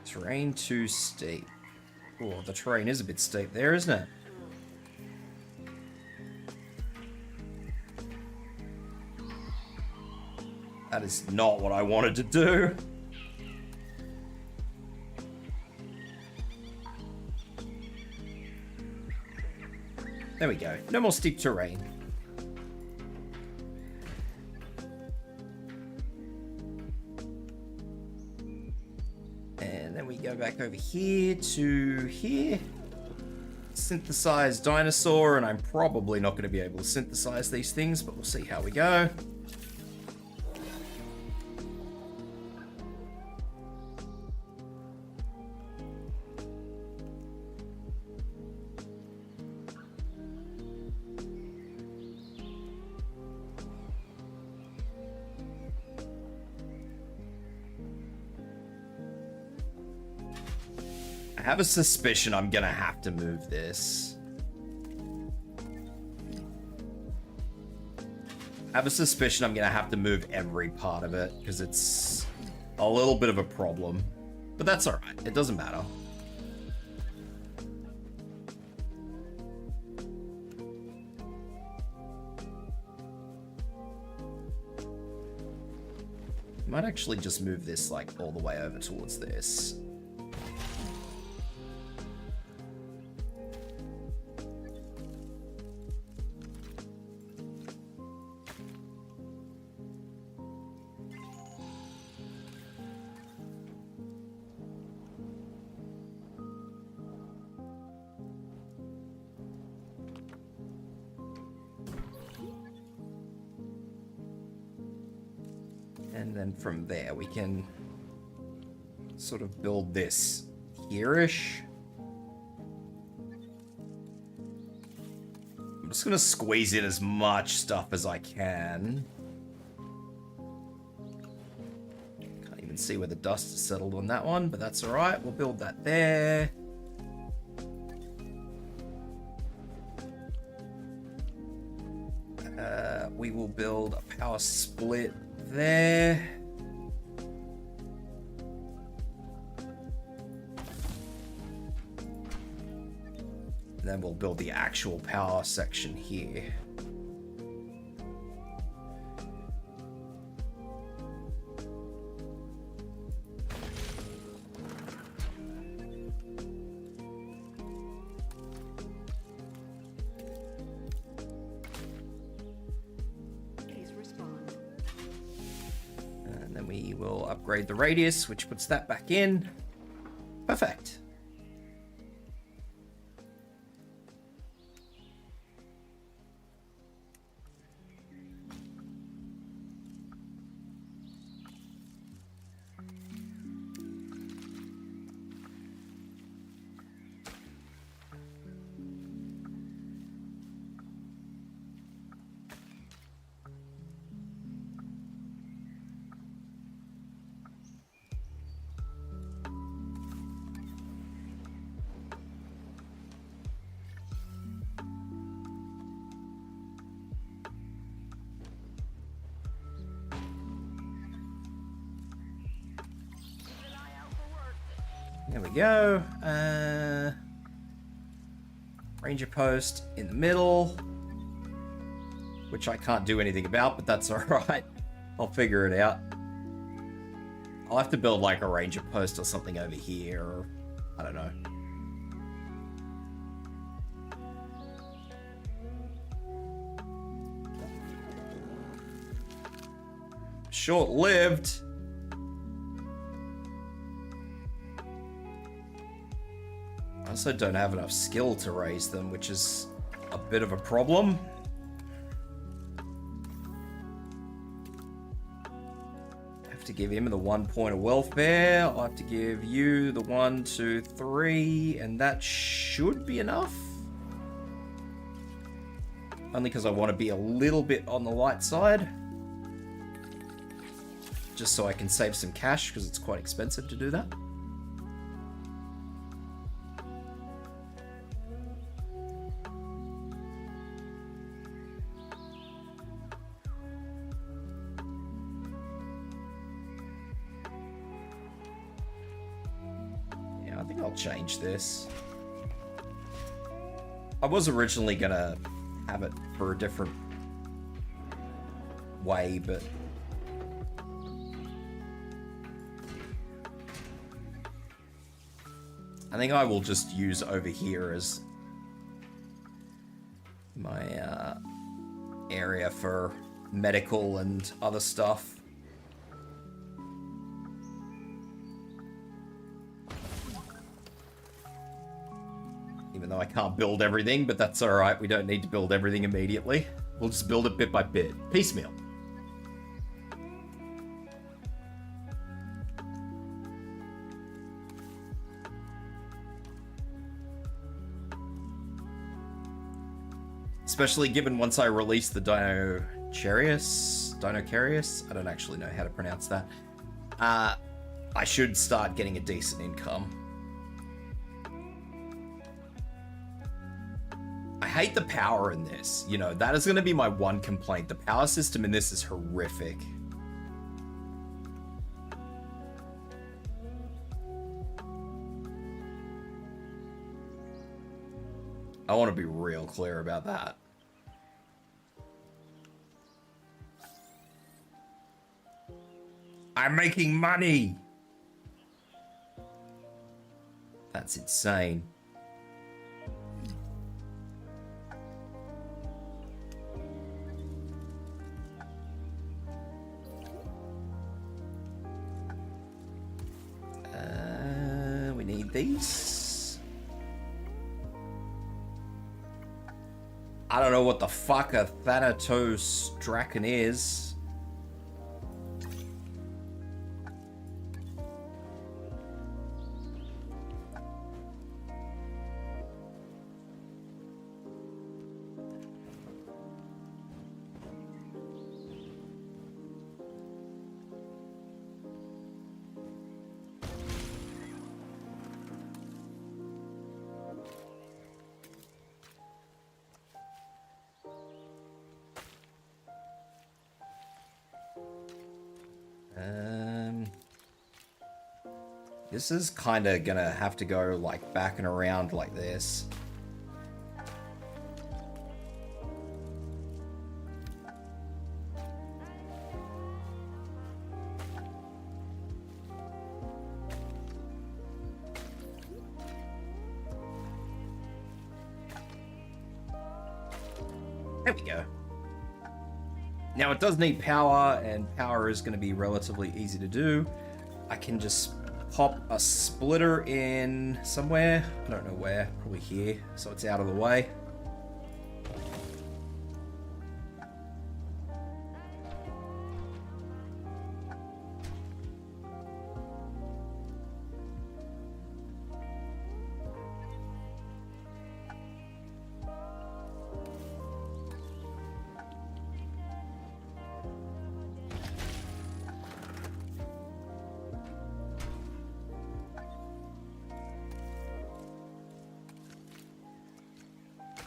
Terrain too steep. Oh, the terrain is a bit steep there, isn't it? That is not what I wanted to do. There we go. No more steep terrain. And then we go back over here to here. Synthesize dinosaur, and I'm probably not going to be able to synthesize these things, but we'll see how we go. I have a suspicion I'm gonna have to move this. I have a suspicion I'm gonna have to move every part of it because it's a little bit of a problem. But that's alright, it doesn't matter. Might actually just move this like all the way over towards this. And then from there we can sort of build this here-ish. I'm just gonna squeeze in as much stuff as I can. Can't even see where the dust has settled on that one, but that's alright. We'll build that there. We will build a power split there. Then we'll build the actual power section here. We will upgrade the radius, which puts that back in. Perfect. There we go. Ranger post in the middle, which I can't do anything about, but that's alright. I'll figure it out. I'll have to build like a ranger post or something over here, or I don't know. Short-lived. I also don't have enough skill to raise them, which is a bit of a problem. I have to give him the 1 point of welfare. I'll have to give you the 1, 2, 3, and that should be enough. Only because I want to be a little bit on the light side. Just so I can save some cash, because it's quite expensive to do that. Yeah, I think I'll change this. I was originally gonna have it for a different way, but I think I will just use over here as my area for medical and other stuff. Even though I can't build everything, but that's alright, we don't need to build everything immediately. We'll just build it bit by bit. Piecemeal. Especially given once I release the Dinocarius, I don't actually know how to pronounce that. I should start getting a decent income. I hate the power in this. You know, that is going to be my one complaint. The power system in this is horrific. I want to be real clear about that. I'm making money! That's insane. We need these. I don't know what the fuck a Thanatos Draken is. This is kind of gonna have to go like back and around like this. There we go. Now it does need power, and power is going to be relatively easy to do. I can just pop a splitter in somewhere. I don't know where, probably here, so it's out of the way.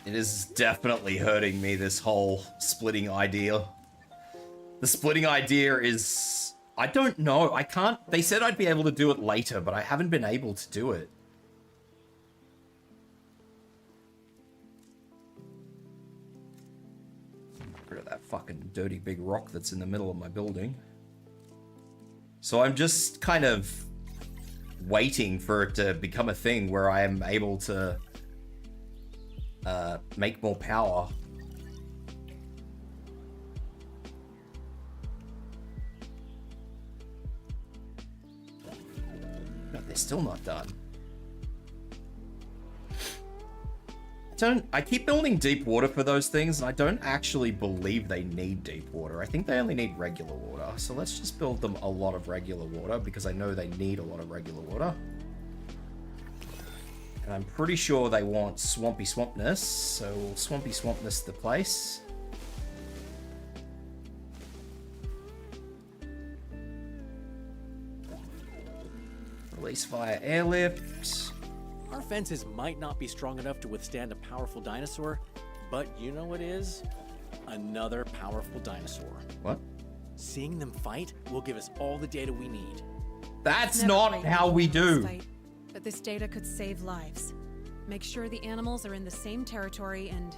It is definitely hurting me, this whole splitting idea. The splitting idea is... I don't know. I can't... They said I'd be able to do it later, but I haven't been able to do it. Get rid of that fucking dirty big rock that's in the middle of my building. So I'm just kind of waiting for it to become a thing where I am able to... make more power. But they're still not done. I I keep building deep water for those things, and I don't actually believe they need deep water. I think they only need regular water. So let's just build them a lot of regular water, because I know they need a lot of regular water. And I'm pretty sure they want swampy swampness, so swampy swampness the place. Release via airlift. Our fences might not be strong enough to withstand a powerful dinosaur, but you know what is? Another powerful dinosaur. What? Seeing them fight will give us all the data we need. That's Never not break how we this do. fight, but this data could save lives. Make sure the animals are in the same territory and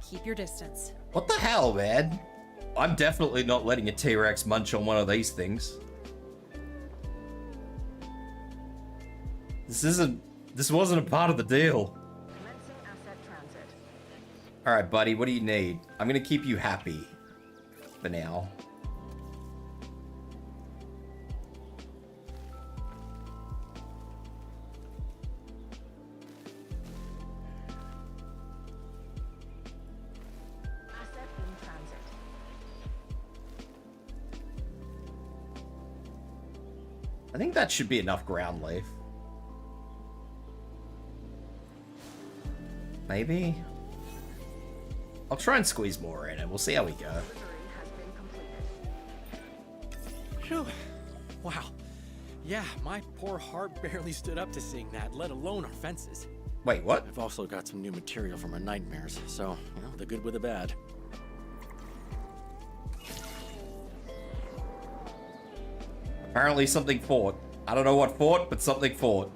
keep your distance. What the hell, man? I'm definitely not letting a T-Rex munch on one of these things. This wasn't a part of the deal. Commencing asset transit. Alright, buddy, what do you need? I'm gonna keep you happy. For now. Asset in transit. I think that should be enough ground leaf. Maybe? I'll try and squeeze more in and we'll see how we go. Delivery has been completed. Phew. Wow. Yeah, my poor heart barely stood up to seeing that, let alone our fences. Wait, what? I've also got some new material for my nightmares, so, you know, the good with the bad. Apparently something fought. I don't know what fought, but something fought.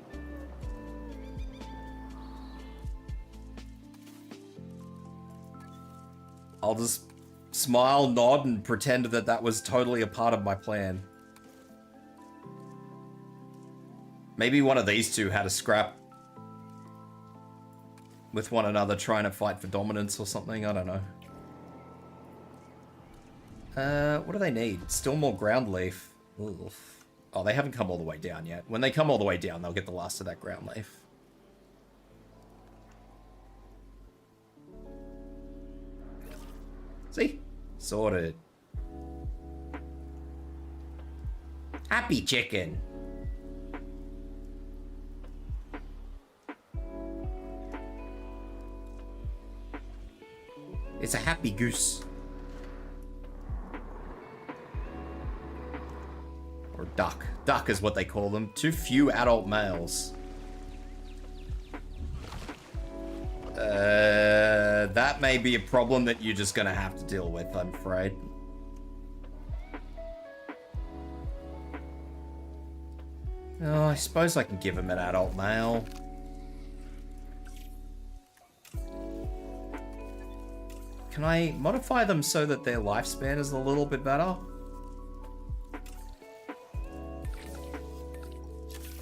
I'll just smile, nod, and pretend that that was totally a part of my plan. Maybe one of these two had a scrap with one another trying to fight for dominance or something. I don't know. What do they need? Still more ground leaf. Oof. Oh, they haven't come all the way down yet. When they come all the way down, they'll get the last of that ground leaf. See? Sorted. Happy chicken. It's a happy goose. Or duck. Duck is what they call them. Too few adult males. That may be a problem that you're just gonna have to deal with, I'm afraid. Oh, I suppose I can give him an adult male. Can I modify them so that their lifespan is a little bit better?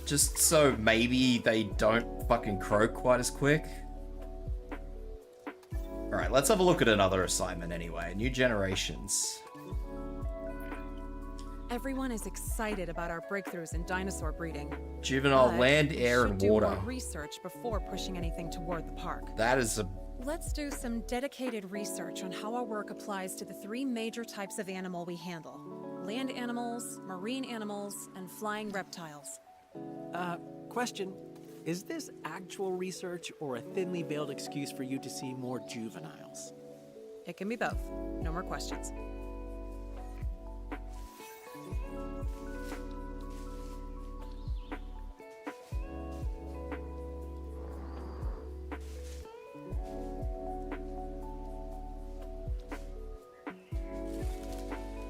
Just so maybe they don't fucking croak quite as quick. Alright, let's have a look at another assignment anyway. New generations. Everyone is excited about our breakthroughs in dinosaur breeding. Juvenile but land, we air, should and do water. more research before pushing anything toward the park. That is a... Let's do some dedicated research on how our work applies to the three major types of animal we handle. Land animals, marine animals, and flying reptiles. Question. Is this actual research or a thinly veiled excuse for you to see more juveniles? It can be both. No more questions.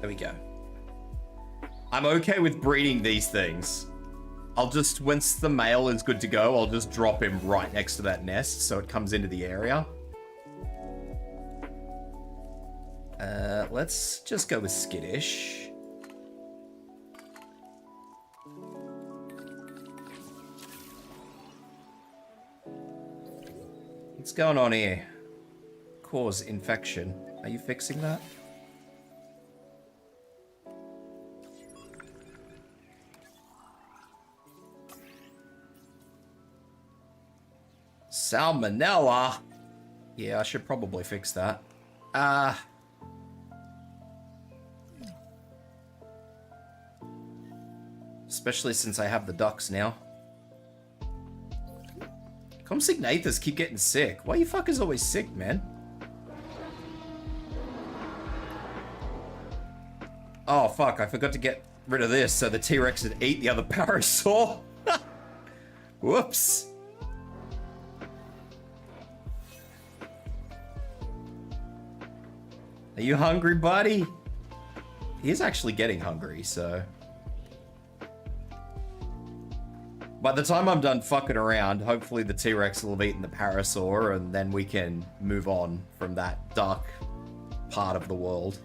There we go. I'm okay with breeding these things. I'll just, once the male is good to go, I'll just drop him right next to that nest so it comes into the area. Let's just go with skittish. What's going on here? Cause infection. Are you fixing that? Salmonella? Yeah, I should probably fix that. Especially since I have the ducks now. Comsignathus keep getting sick. Why you fuckers always sick, man? Oh, fuck. I forgot to get rid of this so the T-Rex would eat the other parasaur. Whoops. Are you hungry, buddy? He is actually getting hungry, so... By the time I'm done fucking around, hopefully the T-Rex will have eaten the parasaur, and then we can move on from that dark part of the world.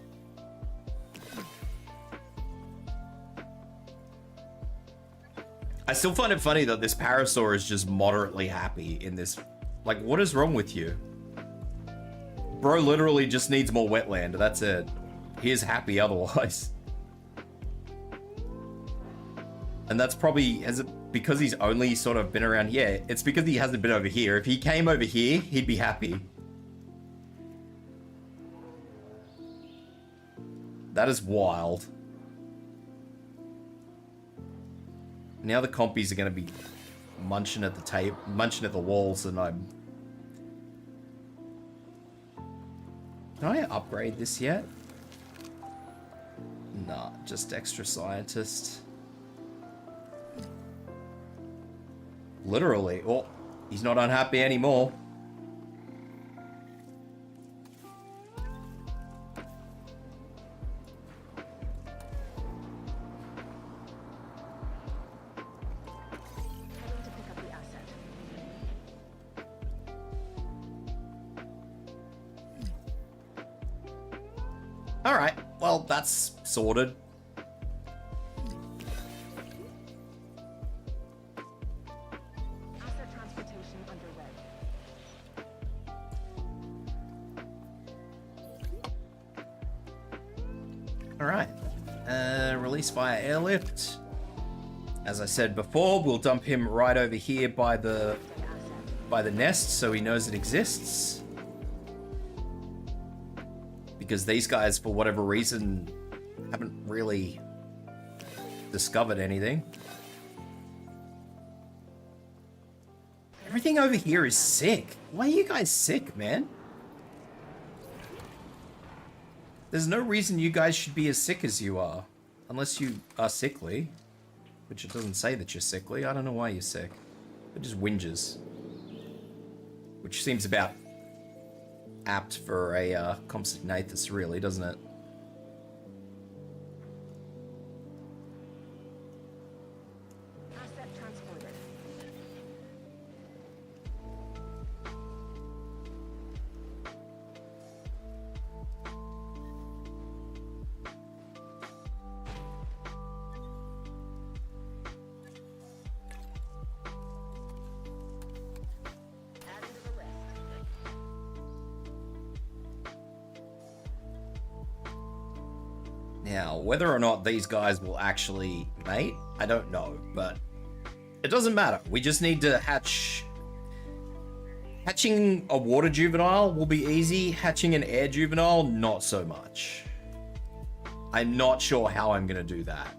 I still find it funny that this parasaur is just moderately happy in this. Like, what is wrong with you? Bro literally just needs more wetland, that's it. He is happy otherwise. And that's probably, because he's only sort of been around here, it's because he hasn't been over here. If he came over here, he'd be happy. That is wild. Now the compies are going to be munching at the tape, munching at the walls, and I'm... Can I upgrade this yet? Nah, just extra scientist. Literally. Oh, he's not unhappy anymore. Heading to pick up the asset. Alright, well, that's sorted. Asset transportation underway. Alright. Release via airlift. As I said before, we'll dump him right over here by the nest so he knows it exists. Because these guys, for whatever reason, haven't really discovered anything. Everything over here is sick. Why are you guys sick, man? There's no reason you guys should be as sick as you are. Unless you are sickly. Which it doesn't say that you're sickly. I don't know why you're sick. It just whinges. Which seems about apt for a Compsognathus, really, doesn't it? Asset transported. Adding to the list. Now, whether or not these guys will actually mate, I don't know, but it doesn't matter. We just need to hatch. Hatching a water juvenile will be easy. Hatching an air juvenile, not so much. I'm not sure how I'm going to do that.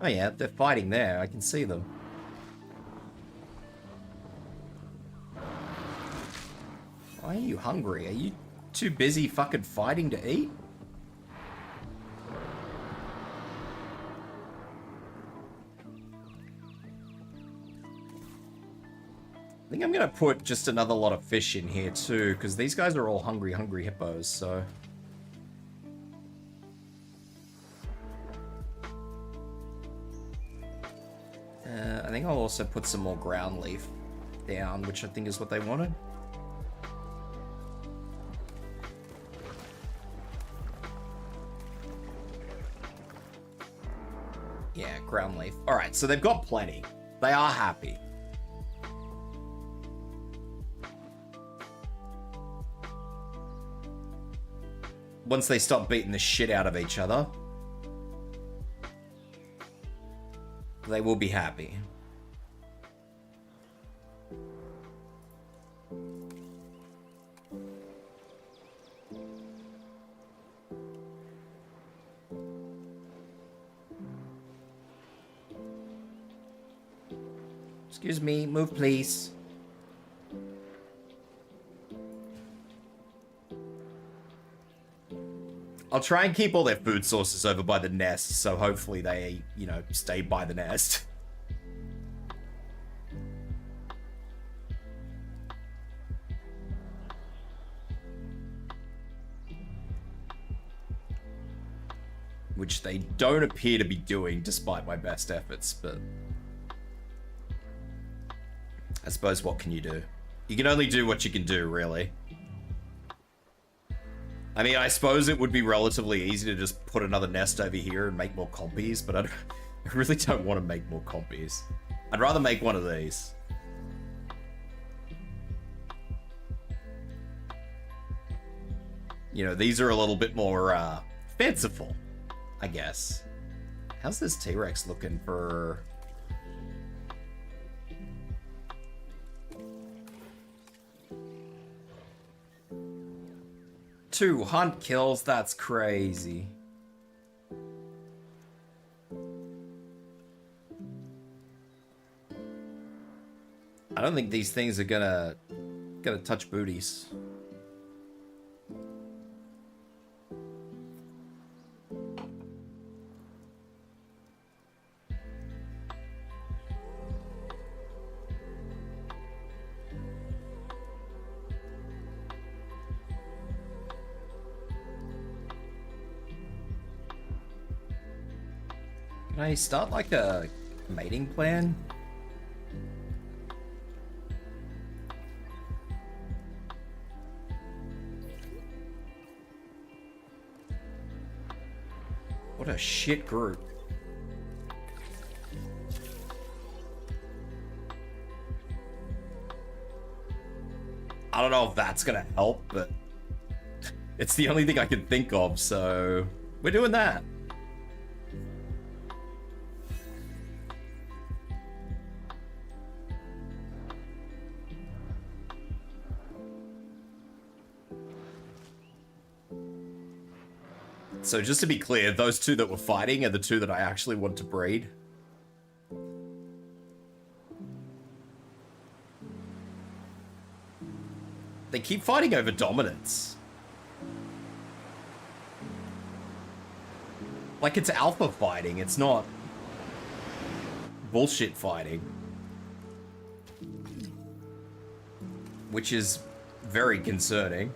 Oh yeah, they're fighting there. I can see them. Why are you hungry? Are you too busy fucking fighting to eat? I think I'm gonna put just another lot of fish in here too, because these guys are all hungry hippos, so... I think I'll also put some more ground leaf down, which I think is what they wanted. ground leaf. All right, so they've got plenty. They are happy. Once they stop beating the shit out of each other, they will be happy. Excuse me, move please. I'll try and keep all their food sources over by the nest, so hopefully they, you know, stay by the nest. Which they don't appear to be doing despite my best efforts, but I suppose what can you do? You can only do what you can do, really. I mean, I suppose it would be relatively easy to just put another nest over here and make more compies, but I really don't want to make more compies. I'd rather make one of these. You know, these are a little bit more fanciful, I guess. How's this T-Rex looking for... Two hunt kills, that's crazy. I don't think these things are gonna touch booties. Can I start like a mating plan? What a shit group. I don't know if that's gonna help, but it's the only thing I can think of, so we're doing that. So just to be clear, those two that were fighting are the two that I actually want to breed. They keep fighting over dominance. Like it's alpha fighting, it's not bullshit fighting. Which is very concerning.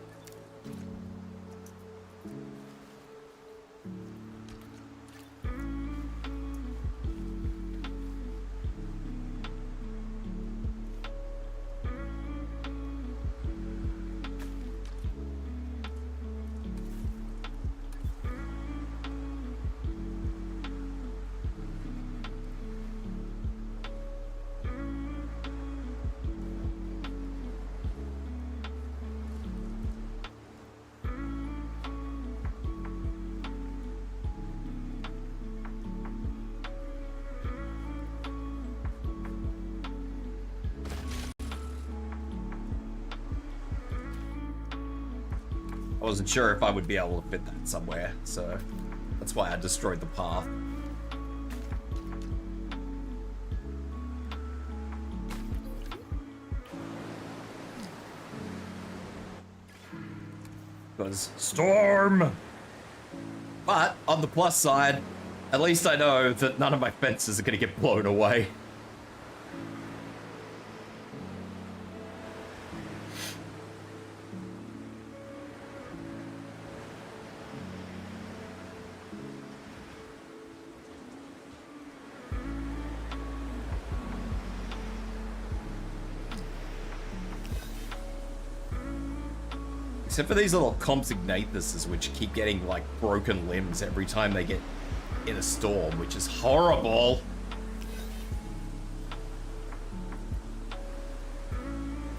I wasn't sure if I would be able to fit that somewhere, so that's why I destroyed the path. Because storm! But, on the plus side, at least I know that none of my fences are going to get blown away. Except for these little compsognathuses which keep getting like broken limbs every time they get in a storm, which is horrible.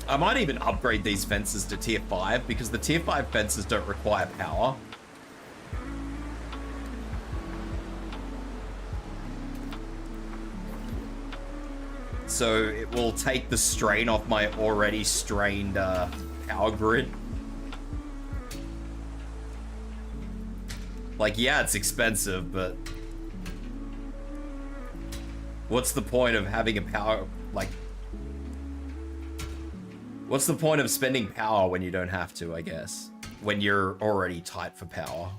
I might even upgrade these fences to tier 5 because the tier 5 fences don't require power. So it will take the strain off my already strained power grid. Like, yeah, it's expensive, but what's the point of having a power, like, what's the point of spending power when you don't have to, I guess? When you're already tight for power.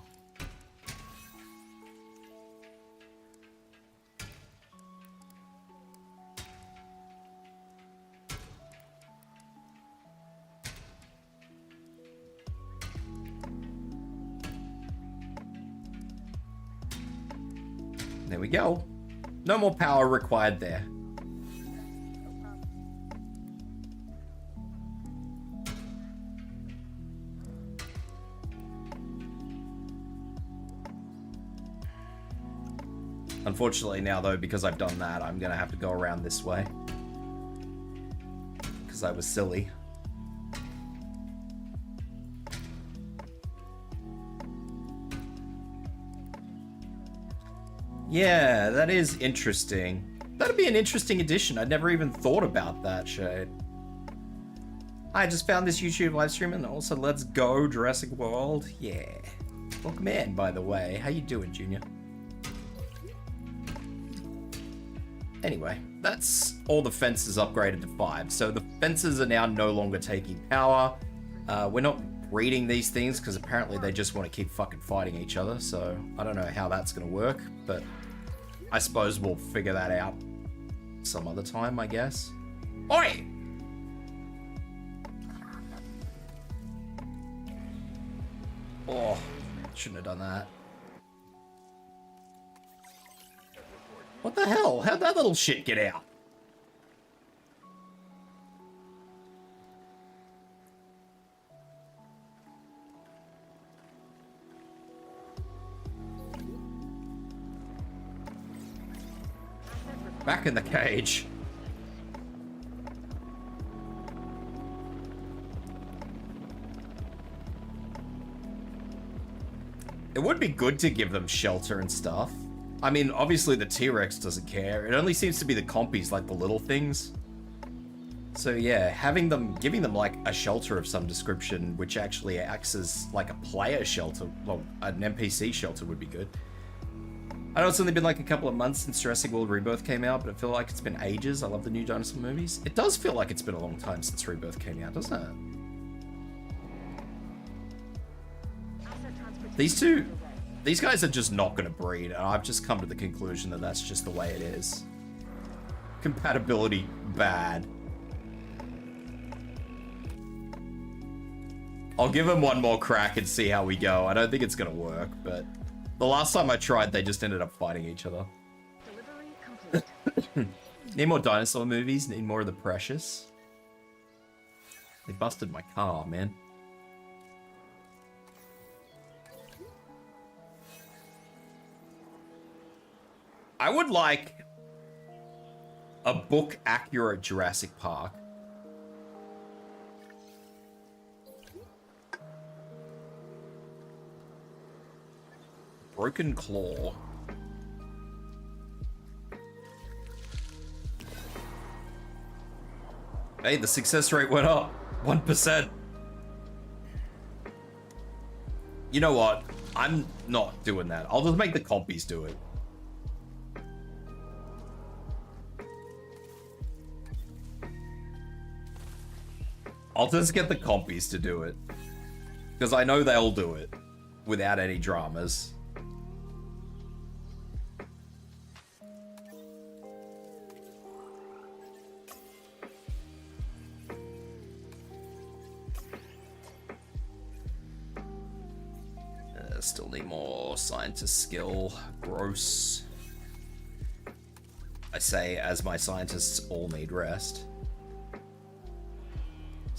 There we go. No more power required there. Unfortunately now though, because I've done that, I'm gonna have to go around this way. Because I was silly. Yeah, that is interesting. That'd be an interesting addition. I'd never even thought about that, Shade. I just found this YouTube live stream and also let's go Jurassic World. Yeah. Welcome in, by the way. How you doing, Junior? Anyway, that's all the fences upgraded to 5. So the fences are now no longer taking power. We're not breeding these things because apparently they just want to keep fucking fighting each other. So I don't know how that's going to work, but I suppose we'll figure that out some other time, I guess. Oi! Oh, shouldn't have done that. What the hell? How'd that little shit get out? Back in the cage. It would be good to give them shelter and stuff. I mean, obviously the T-Rex doesn't care. It only seems to be the compies, like the little things. So yeah, giving them like a shelter of some description, which actually acts as like a player shelter, well, an NPC shelter would be good. I know it's only been like a couple of months since Jurassic World Rebirth came out, but I feel like it's been ages. I love the new dinosaur movies. It does feel like it's been a long time since Rebirth came out, doesn't it? These guys are just not going to breed, and I've just come to the conclusion that that's just the way it is. Compatibility bad. I'll give them one more crack and see how we go. I don't think it's going to work, but the last time I tried, they just ended up fighting each other. Delivery complete. Need more dinosaur movies, need more of the precious. They busted my car, man. I would like a book accurate Jurassic Park. Broken Claw. Hey, the success rate went up 1%. You know what? I'm not doing that. I'll just make the compies do it. I'll just get the compies to do it. Because I know they'll do it without any dramas. Still need more scientist skill. Gross. I say as my scientists all need rest.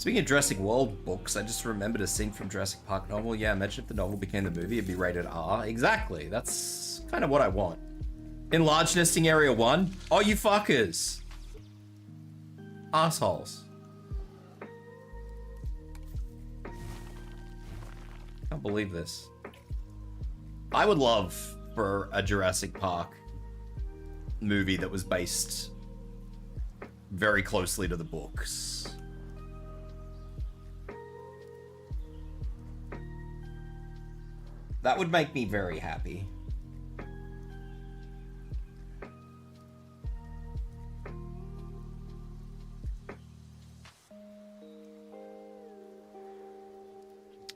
Speaking of Jurassic World books, I just remembered a scene from Jurassic Park novel. Yeah, imagine if the novel became the movie, it'd be rated R. Exactly. That's kind of what I want. Enlarged nesting area 1? Oh, you fuckers. Assholes. Can't believe this. I would love for a Jurassic Park movie that was based very closely to the books. That would make me very happy.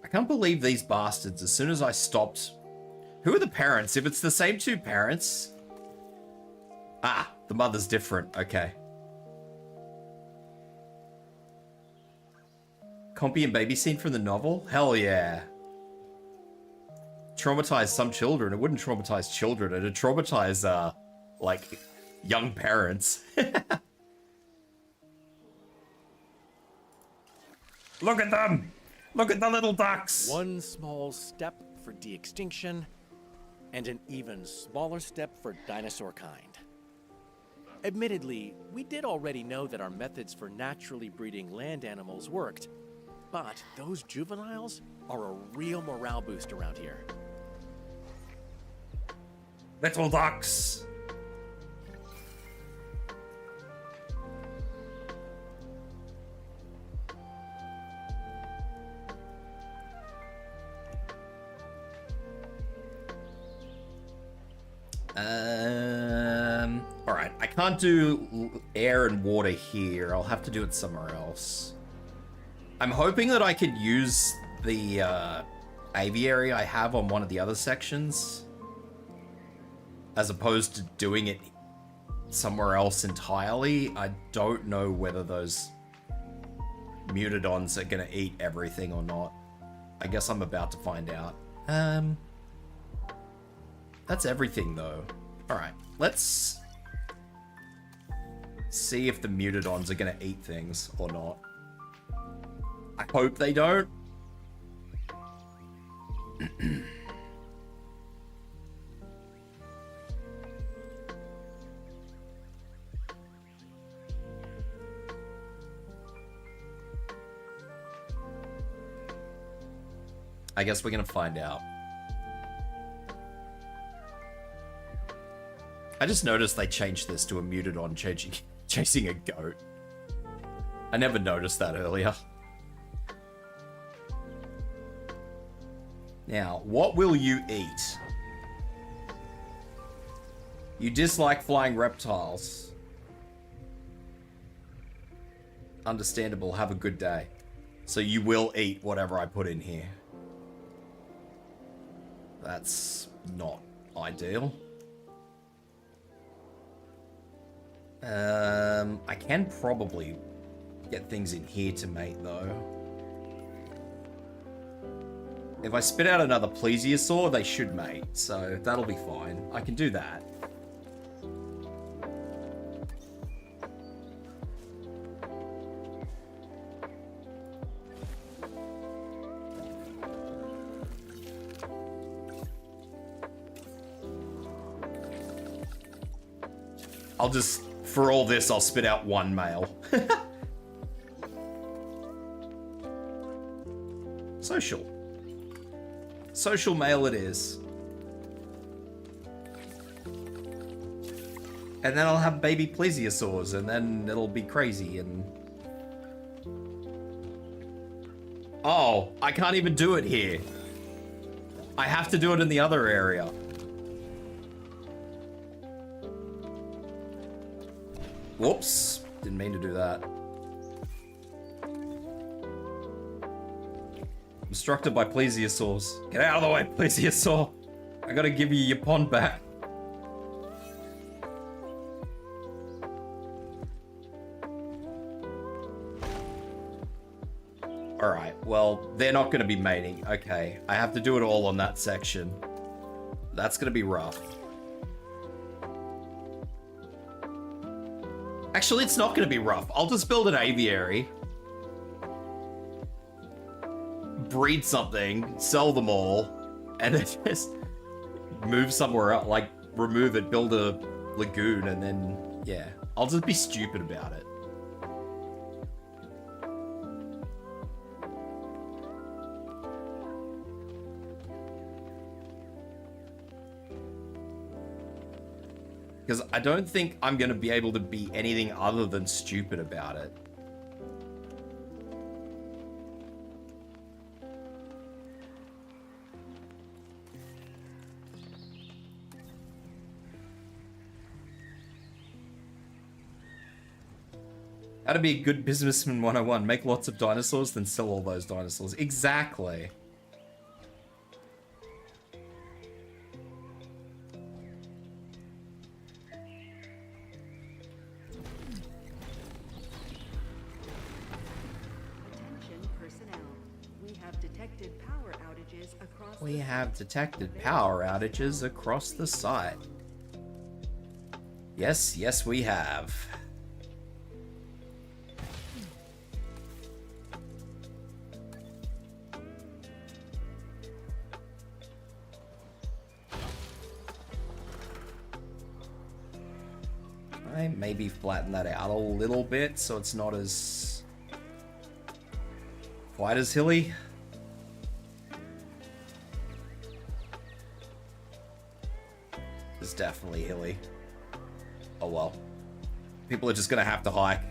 I can't believe these bastards, as soon as I stopped... Who are the parents? If it's the same two parents... Ah, the mother's different. Okay. Compy and baby scene from the novel? Hell yeah. Traumatize some children. It wouldn't traumatize children. It'd traumatize, like, young parents. Look at them! Look at the little ducks! One small step for de-extinction, and an even smaller step for dinosaur kind. Admittedly, we did already know that our methods for naturally breeding land animals worked, but those juveniles are a real morale boost around here. Little ducks! Alright, I can't do air and water here. I'll have to do it somewhere else. I'm hoping that I could use the aviary I have on one of the other sections, as opposed to doing it somewhere else entirely. I don't know whether those mutadons are gonna eat everything or not. I guess I'm about to find out. That's everything though. Alright, let's see if the mutadons are gonna eat things or not. I hope they don't. I guess we're gonna find out. I just noticed they changed this to a mutadon chasing a goat. I never noticed that earlier. Now, what will you eat? You dislike flying reptiles. Understandable, have a good day. So you will eat whatever I put in here. That's not ideal. I can probably get things in here to mate though. If I spit out another plesiosaur, they should mate, so that'll be fine. I can do that. I'll just, for all this, I'll spit out one male. Social. Social male it is. And then I'll have baby plesiosaurs, and then it'll be crazy, and... Oh, I can't even do it here. I have to do it in the other area. Whoops. Didn't mean to do that. Obstructed by plesiosaurs. Get out of the way, plesiosaur. I gotta give you your pond back. Alright, well, they're not gonna be mating. Okay, I have to do it all on that section. That's gonna be rough. Actually, it's not gonna be rough. I'll just build an aviary. breed something, sell them all, and then just move somewhere else, like remove it, build a lagoon, and then, yeah. I'll just be stupid about it. Because I don't think I'm going to be able to be anything other than stupid about it. How to be a good businessman 101. Make lots of dinosaurs, then sell all those dinosaurs. Exactly. Attention personnel. We have detected power outages across We have detected power outages across the site. Yes, yes we have. I maybe flatten that out a little bit so it's not as quite as hilly. It's definitely hilly. Oh well. People are just gonna have to hike.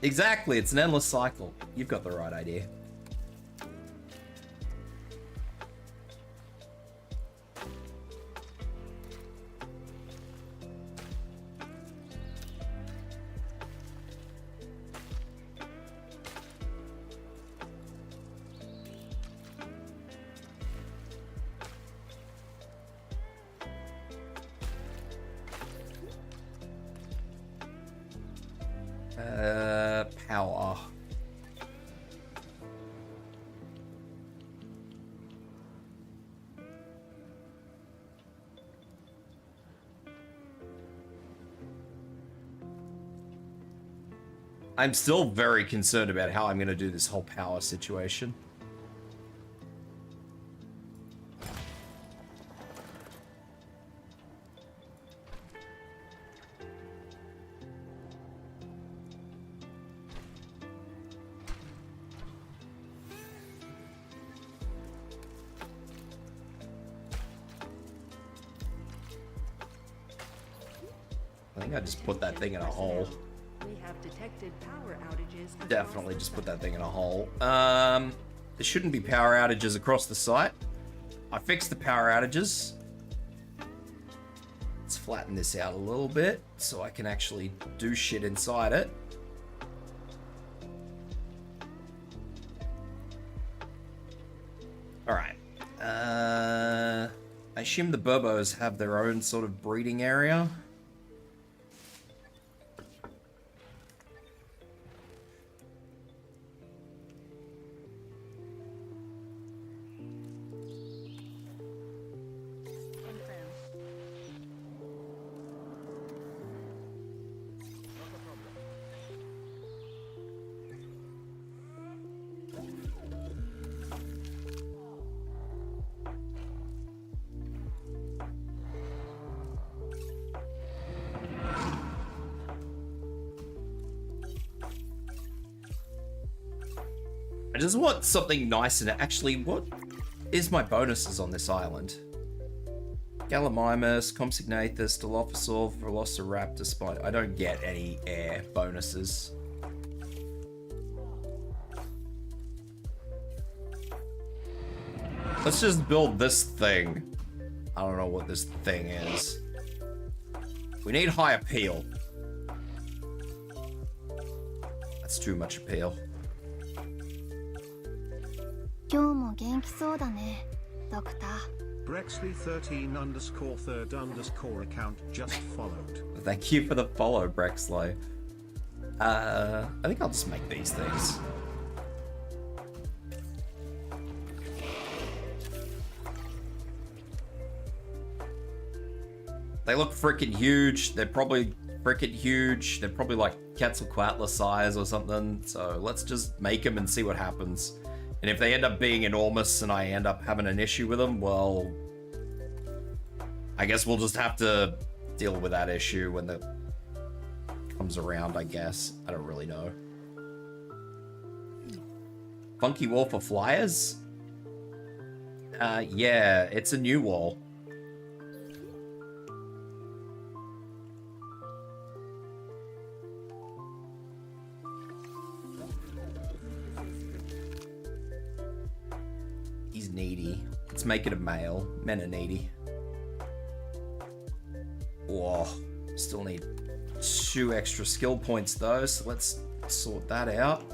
Exactly, it's an endless cycle. You've got the right idea. Power. I'm still very concerned about how I'm going to do this whole power situation. I think I just put that thing in a hole. We have detected power outages across Definitely the just put site. that thing in a hole. There shouldn't be power outages across the site. I fixed the power outages. Let's flatten this out a little bit so I can actually do shit inside it. Alright. I assume the Burbos have their own sort of breeding area. I just want something nice and actually, what is my bonuses on this island? Gallimimus, Compsognathus, Dilophosaur, Velociraptor, Spider. I don't get any air bonuses. Let's just build this thing. I don't know what this thing is. We need high appeal. That's too much appeal. 今日も元気そうだね、ドクター。 Brexley13_3_account just followed. Thank you for the follow, Brexlow. I think I'll just make these things. They look freaking huge. They're probably freaking huge. They're probably like Quetzalcoatl size or something. So let's just make them and see what happens. And if they end up being enormous and I end up having an issue with them, well, I guess we'll just have to deal with that issue when the comes around, I guess. I don't really know. Funky wall for flyers? Yeah, it's a new wall. He's needy. Let's make it a male. Men are needy. Whoa. Still need 2 extra skill points though, so let's sort that out.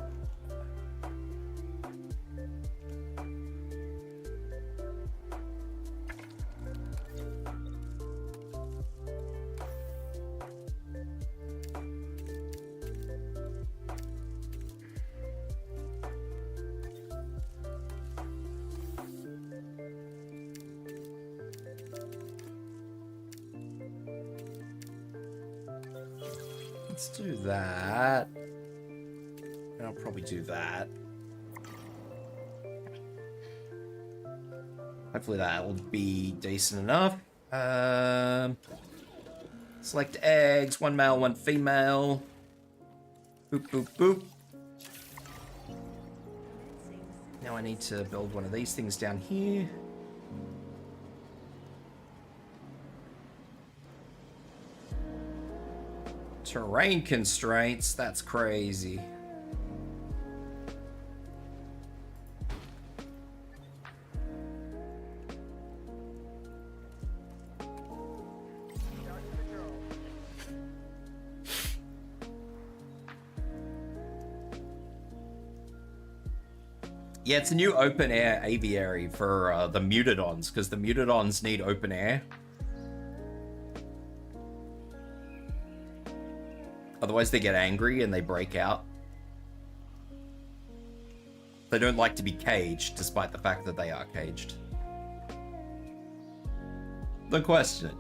Let's do that. And I'll probably do that. Hopefully that'll be decent enough. Select eggs. 1 male, 1 female. Boop, boop, boop. Now I need to build one of these things down here. Terrain constraints, that's crazy. Yeah, it's a new open air aviary for the Mutadons, because the Mutadons need open air. Otherwise they get angry and they break out. They don't like to be caged, despite the fact that they are caged. Don't question it.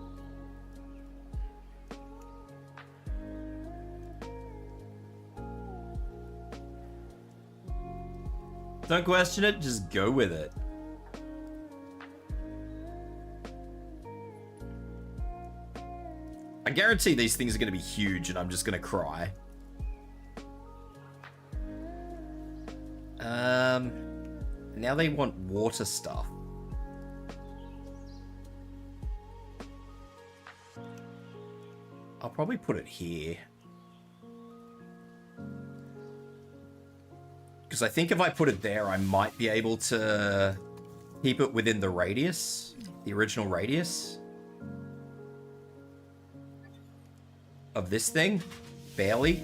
Don't question it, just go with it. I guarantee these things are going to be huge and I'm just going to cry. Now they want water stuff. I'll probably put it here. Because I think if I put it there, I might be able to keep it within the radius, the original radius of this thing. Barely.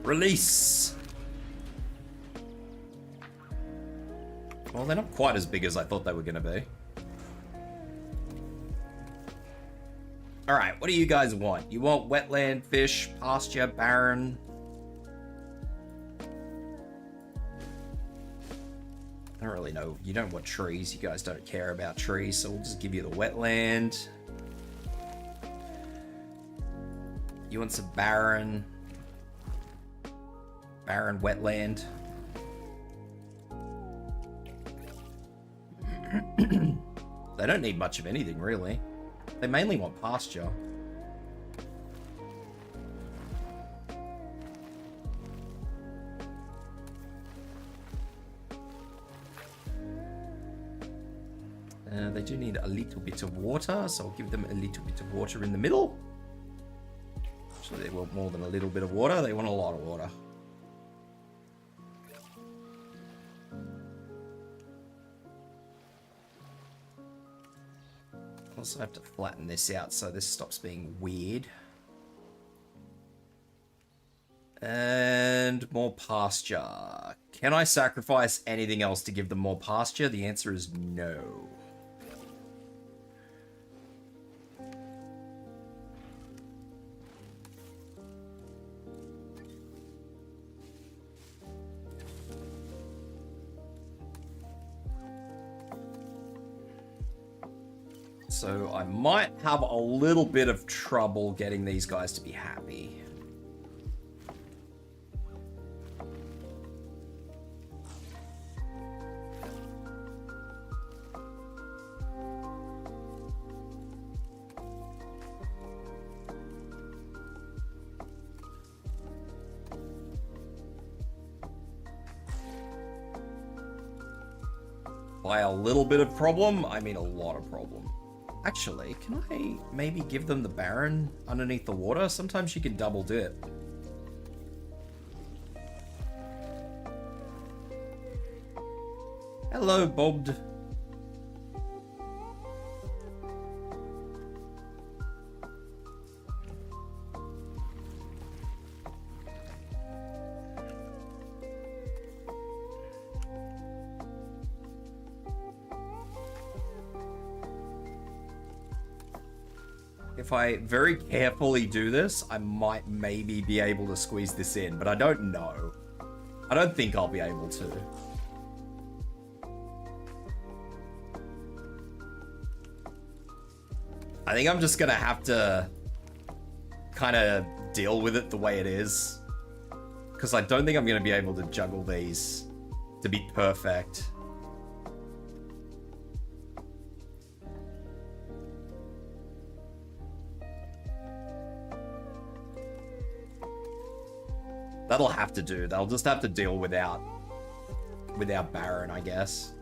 Release. Well, they're not quite as big as I thought they were going to be. Alright, what do you guys want? You want wetland, fish, pasture, barren? I don't really know. You don't want trees. You guys don't care about trees, so we'll just give you the wetland. You want some barren? Barren wetland. They don't need much of anything, really. They mainly want pasture. They do need a little bit of water, so I'll give them a little bit of water in the middle. So they want more than a little bit of water, they want a lot of water. Also have to flatten this out so this stops being weird. And more pasture. Can I sacrifice anything else to give them more pasture? The answer is no. So I might have a little bit of trouble getting these guys to be happy. By a little bit of problem, I mean a lot of problem. Actually, can I maybe give them the Baron underneath the water? Sometimes you can double dip. Hello, Bobbed. If I very carefully do this, I might maybe be able to squeeze this in, but I don't know. I don't think I'll be able to. I think I'm just gonna have to kind of deal with it the way it is. Because I don't think I'm gonna be able to juggle these to be perfect. That'll have to do. They'll just have to deal without Baron, I guess.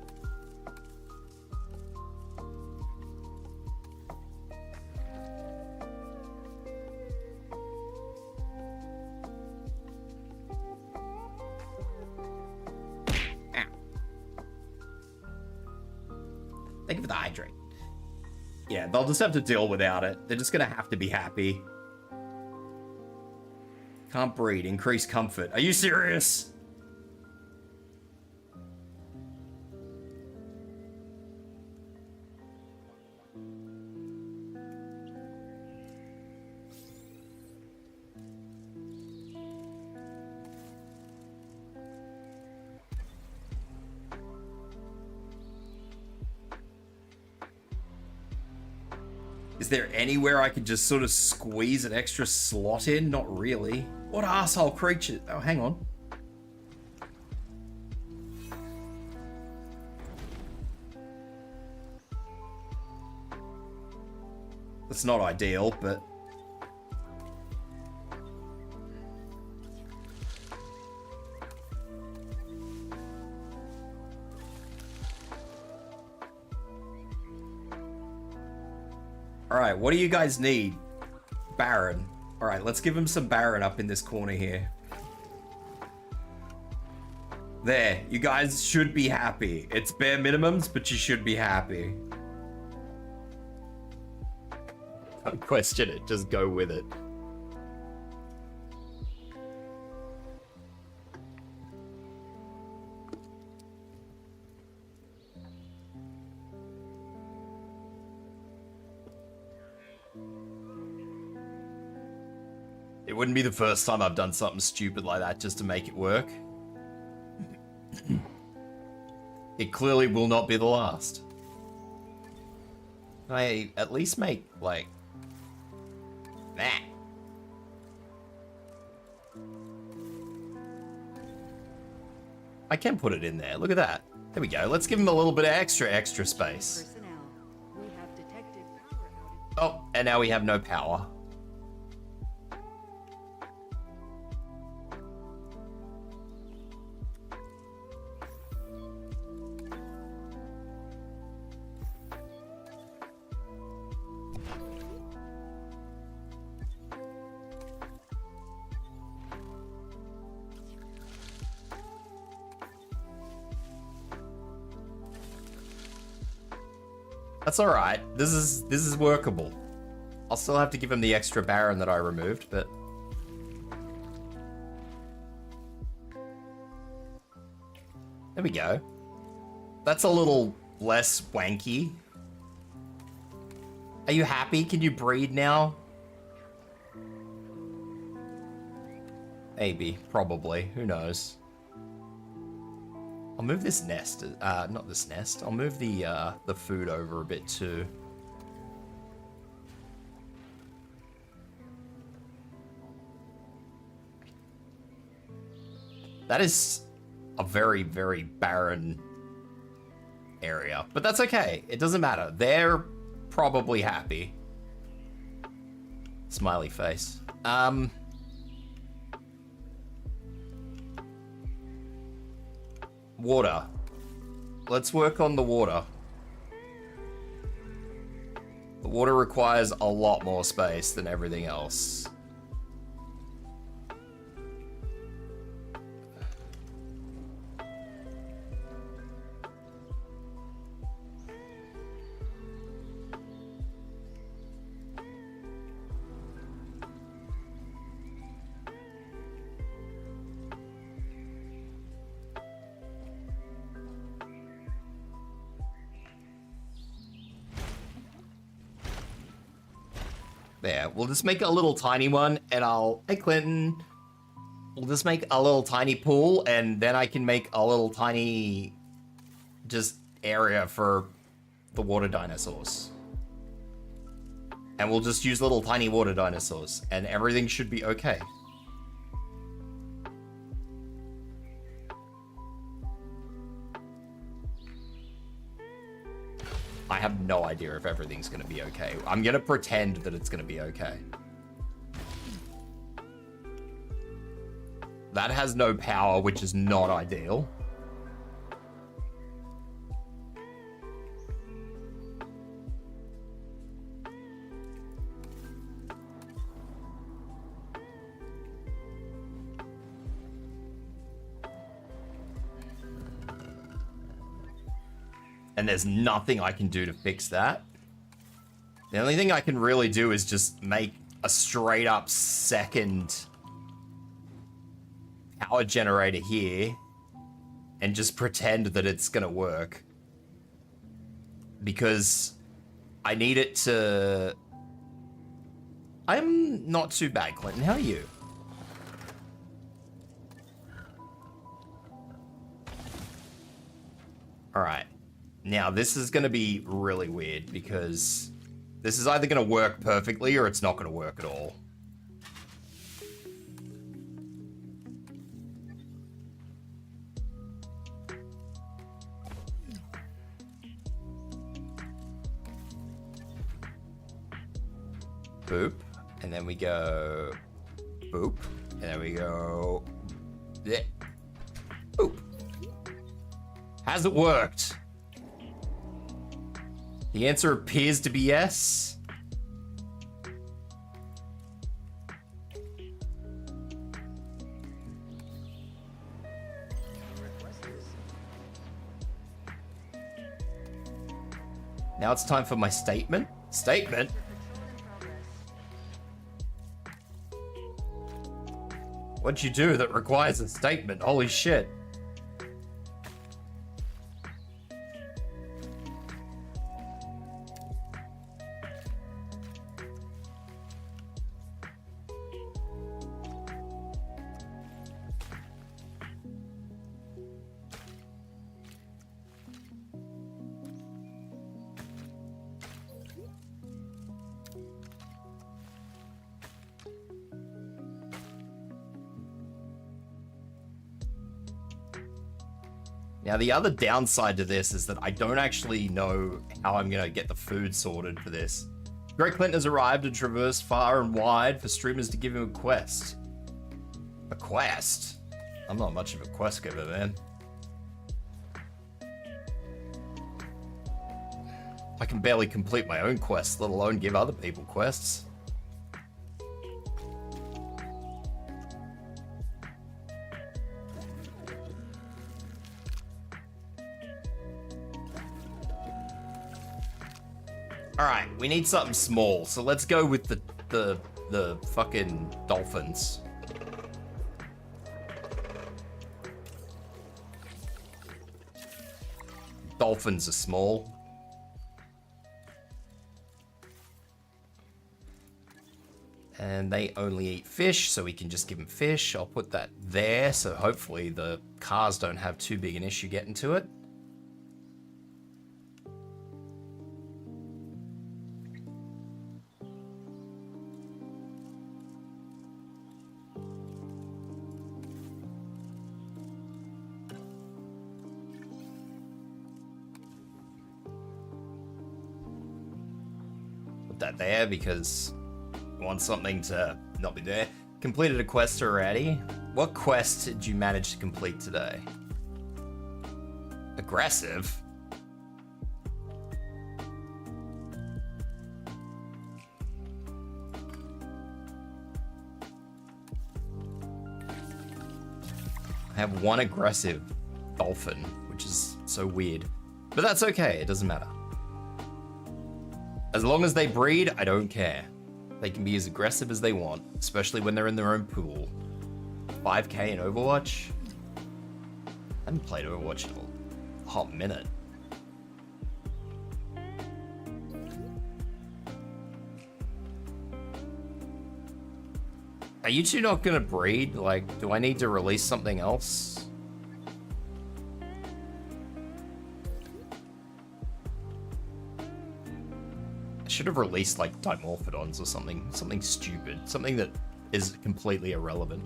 Ow. Thank you for the hydrate. Yeah, they'll just have to deal without it. They're just gonna have to be happy. Can't breed. Increase comfort. Are you serious? Is there anywhere I could just sort of squeeze an extra slot in? Not really. What asshole creature? Oh, hang on. That's not ideal, but... Alright, what do you guys need? Baron. Alright, let's give him some Baron up in this corner here. There, you guys should be happy. It's bare minimums, but you should be happy. Don't question it, just go with it. It wouldn't be the first time I've done something stupid like that just to make it work. It clearly will not be the last. Can I at least make, like... that? I can put it in there. Look at that. There we go. Let's give him a little bit of extra space. Oh, and now we have no power. That's all right. This is workable. I'll still have to give him the extra Baron that I removed, but... There we go. That's a little less wanky. Are you happy? Can you breed now? Maybe. Probably. Who knows? I'll move this nest, not this nest. I'll move the food over a bit too. That is a very, very barren area. But that's okay. It doesn't matter. They're probably happy. Smiley face. Water. Let's work on the water. The water requires a lot more space than everything else. There, we'll just make a little tiny one, and hey Clinton, we'll just make a little tiny pool, and then I can make a little tiny, just area for the water dinosaurs. And we'll just use little tiny water dinosaurs, and everything should be okay. I have no idea if everything's gonna be okay. I'm gonna pretend that it's gonna be okay. That has no power, which is not ideal. And there's nothing I can do to fix that. The only thing I can really do is just make a straight up second power generator here and just pretend that it's gonna work. Because I need it to... I'm not too bad, Clinton. How are you? All right. Now, this is going to be really weird because this is either going to work perfectly or it's not going to work at all. Boop. And then we go... Boop. And then we go... Yeah. Boop. Has it worked? The answer appears to be yes. Now it's time for my statement. Statement? What'd you do that requires a statement? Holy shit. Now, the other downside to this is that I don't actually know how I'm going to get the food sorted for this. Great Clinton has arrived and traversed far and wide for streamers to give him a quest. A quest? I'm not much of a quest giver, man. I can barely complete my own quests, let alone give other people quests. Alright, we need something small, so let's go with the fucking dolphins. Dolphins are small. And they only eat fish, so we can just give them fish. I'll put that there, so hopefully the cars don't have too big an issue getting to it. that there because I want something to not be there. Completed a quest already. What quest did you manage to complete today? Aggressive? I have one aggressive dolphin, which is so weird. But that's okay, it doesn't matter. As long as they breed, I don't care. They can be as aggressive as they want, especially when they're in their own pool. 5k in Overwatch? I haven't played Overwatch in a hot minute. Are you two not gonna breed? Like, do I need to release something else? I should have released like Dimorphodons or something stupid, something that is completely irrelevant.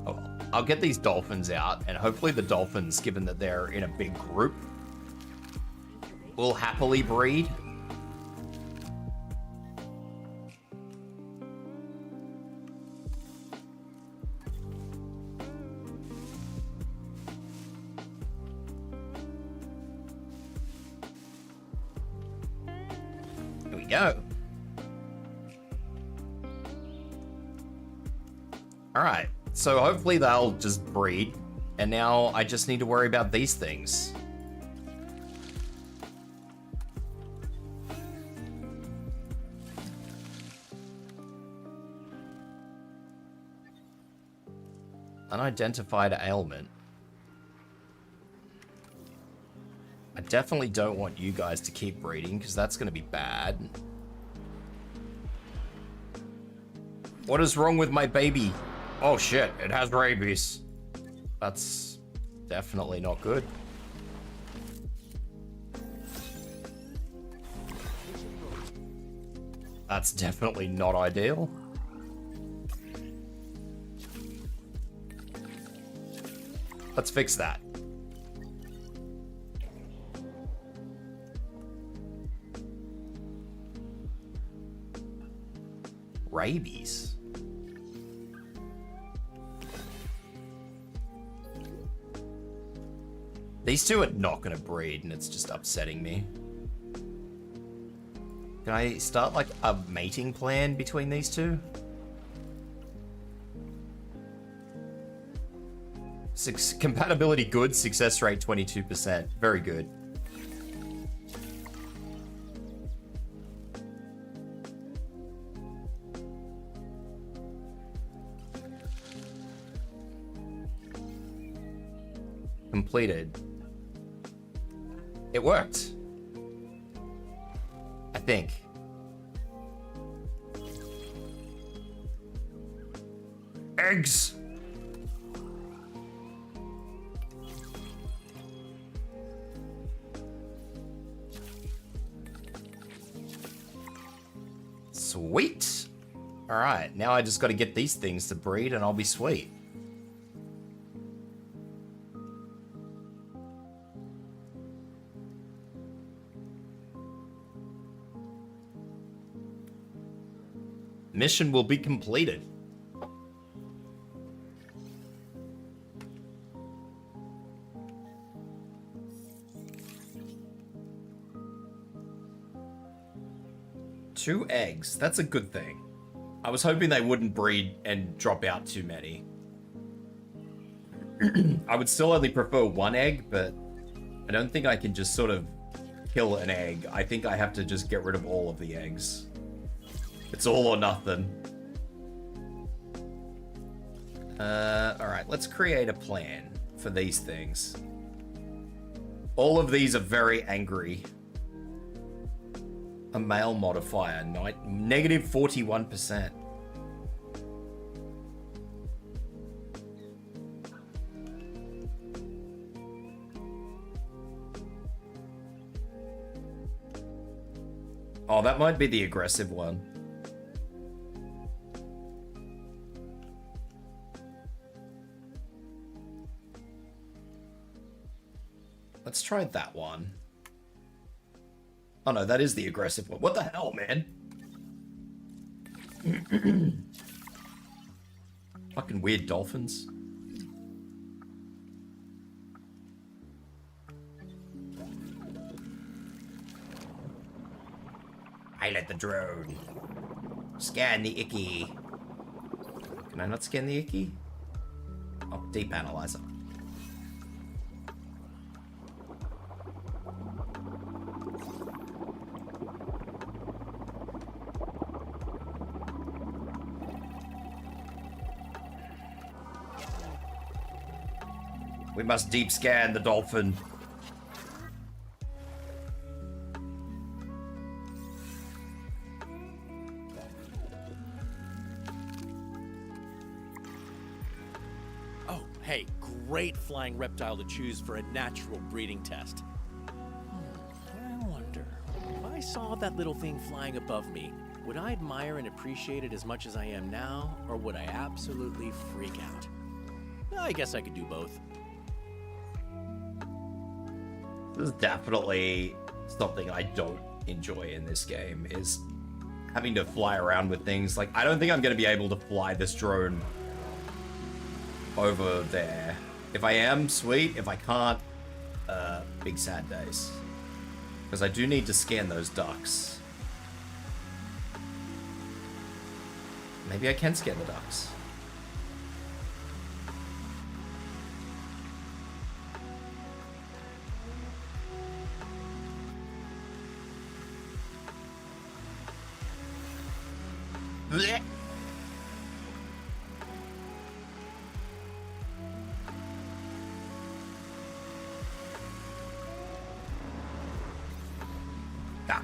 Oh, I'll get these dolphins out, and hopefully the dolphins, given that they're in a big group, will happily breed. Here we go. All right. So hopefully they'll just breed, and now I just need to worry about these things. Unidentified ailment. I definitely don't want you guys to keep breeding, because that's going to be bad. What is wrong with my baby? Oh shit, it has rabies. That's definitely not good. That's definitely not ideal. Let's fix that. Rabies. These two are not going to breed, and it's just upsetting me. Can I start, like, a mating plan between these two? Compatibility good, success rate 22%. Very good. Completed. It worked. I think. Eggs! Sweet! Alright, now I just gotta get these things to breed and I'll be sweet. Mission will be completed. Two eggs. That's a good thing. I was hoping they wouldn't breed and drop out too many. I would still only prefer one egg, but I don't think I can just sort of kill an egg. I think I have to just get rid of all of the eggs. It's all or nothing. Alright, let's create a plan for these things. All of these are very angry. A male modifier, negative 41%. Oh, that might be the aggressive one. Let's try that one. Oh no, that is the aggressive one. What the hell, man? Fucking weird dolphins. Pilot the drone. Scan the icky. Can I not scan the icky? Oh, deep analyzer. We must deep scan the dolphin. Oh, hey, great flying reptile to choose for a natural breeding test. I wonder, if I saw that little thing flying above me, would I admire and appreciate it as much as I am now, or would I absolutely freak out? I guess I could do both. This is definitely something I don't enjoy in this game, is having to fly around with things. Like, I don't think I'm going to be able to fly this drone over there. If I am, sweet. If I can't, big sad days. Because I do need to scan those ducks. Maybe I can scan the ducks. Blech. Duck.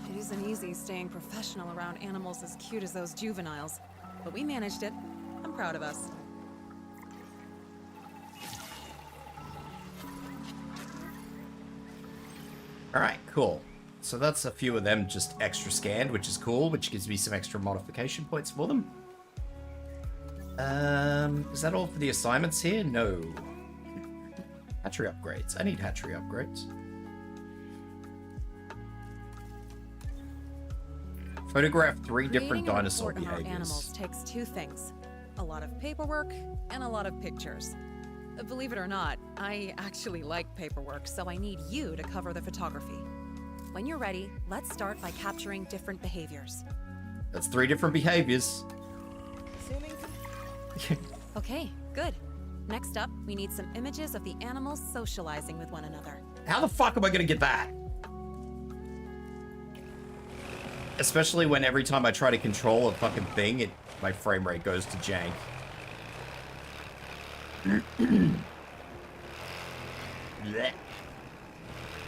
It isn't easy staying professional around animals as cute as those juveniles, but we managed it. I'm proud of us. Alright, cool. So that's a few of them just extra scanned, which is cool, which gives me some extra modification points for them. Is that all for the assignments here? No. Hatchery upgrades. I need hatchery upgrades. Photograph 3 different Creating a dinosaur report on our behaviors. animals takes 2 things. A lot of paperwork and a lot of pictures. Believe it or not, I actually like paperwork, so I need you to cover the photography. When you're ready, let's start by capturing different behaviors. That's 3 different behaviors. Okay, good. Next up, we need some images of the animals socializing with one another. How the fuck am I gonna get that? Especially when every time I try to control a fucking thing, my frame rate goes to jank. Blech.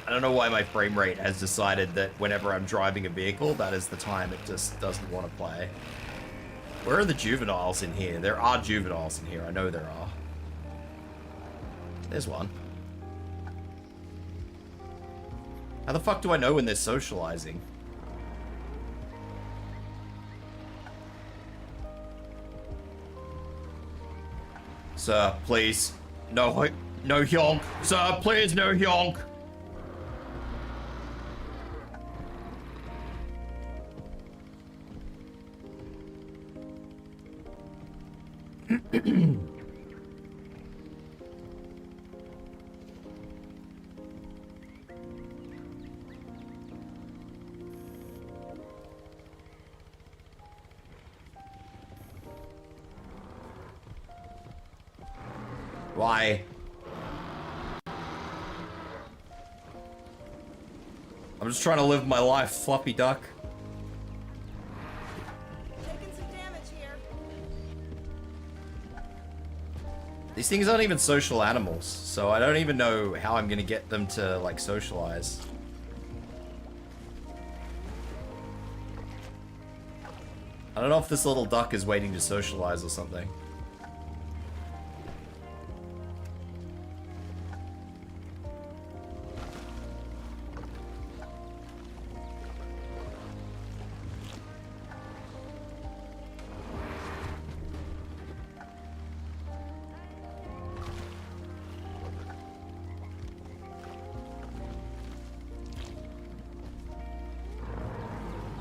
I don't know why my frame rate has decided that whenever I'm driving a vehicle, that is the time it just doesn't want to play. Where are the juveniles in here? There are juveniles in here. I know there are. There's one. How the fuck do I know when they're socializing? Sir, please. No, no yonk. Sir, please, no yonk. Why? I'm just trying to live my life, floppy duck. Taking some damage here. These things aren't even social animals, so I don't even know how I'm gonna get them to, like, socialize. I don't know if this little duck is waiting to socialize or something.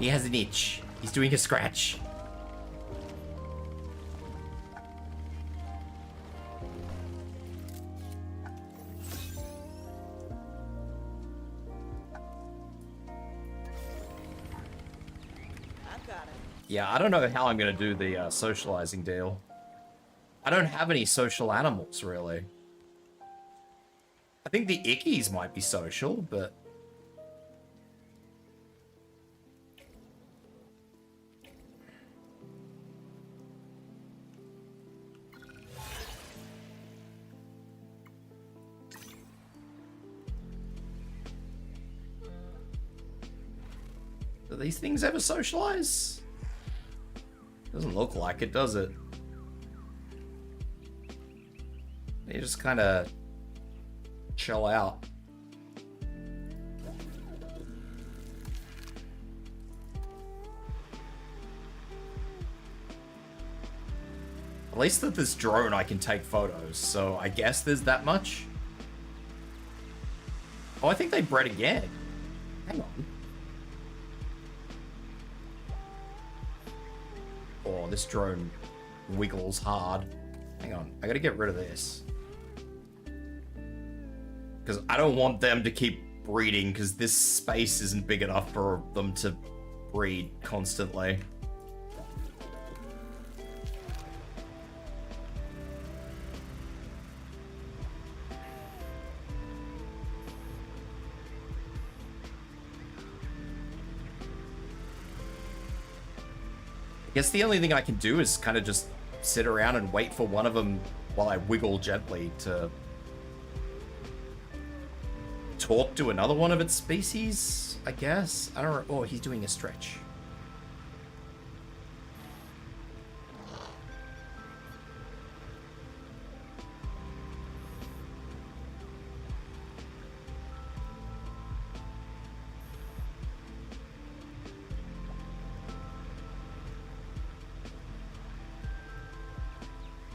He has an itch. He's doing a scratch. Yeah, I don't know how I'm gonna do the socializing deal. I don't have any social animals, really. I think the ickies might be social, but... Do these things ever socialize? Doesn't look like it, does it? They just kind of chill out. At least with this drone I can take photos, so I guess there's that much. Oh, I think they bred again. Hang on. Oh, this drone wiggles hard. Hang on, I gotta get rid of this. Because I don't want them to keep breeding, because this space isn't big enough for them to breed constantly. I guess the only thing I can do is kind of just sit around and wait for one of them while I wiggle gently to talk to another one of its species, I guess. I don't know. Oh, he's doing a stretch.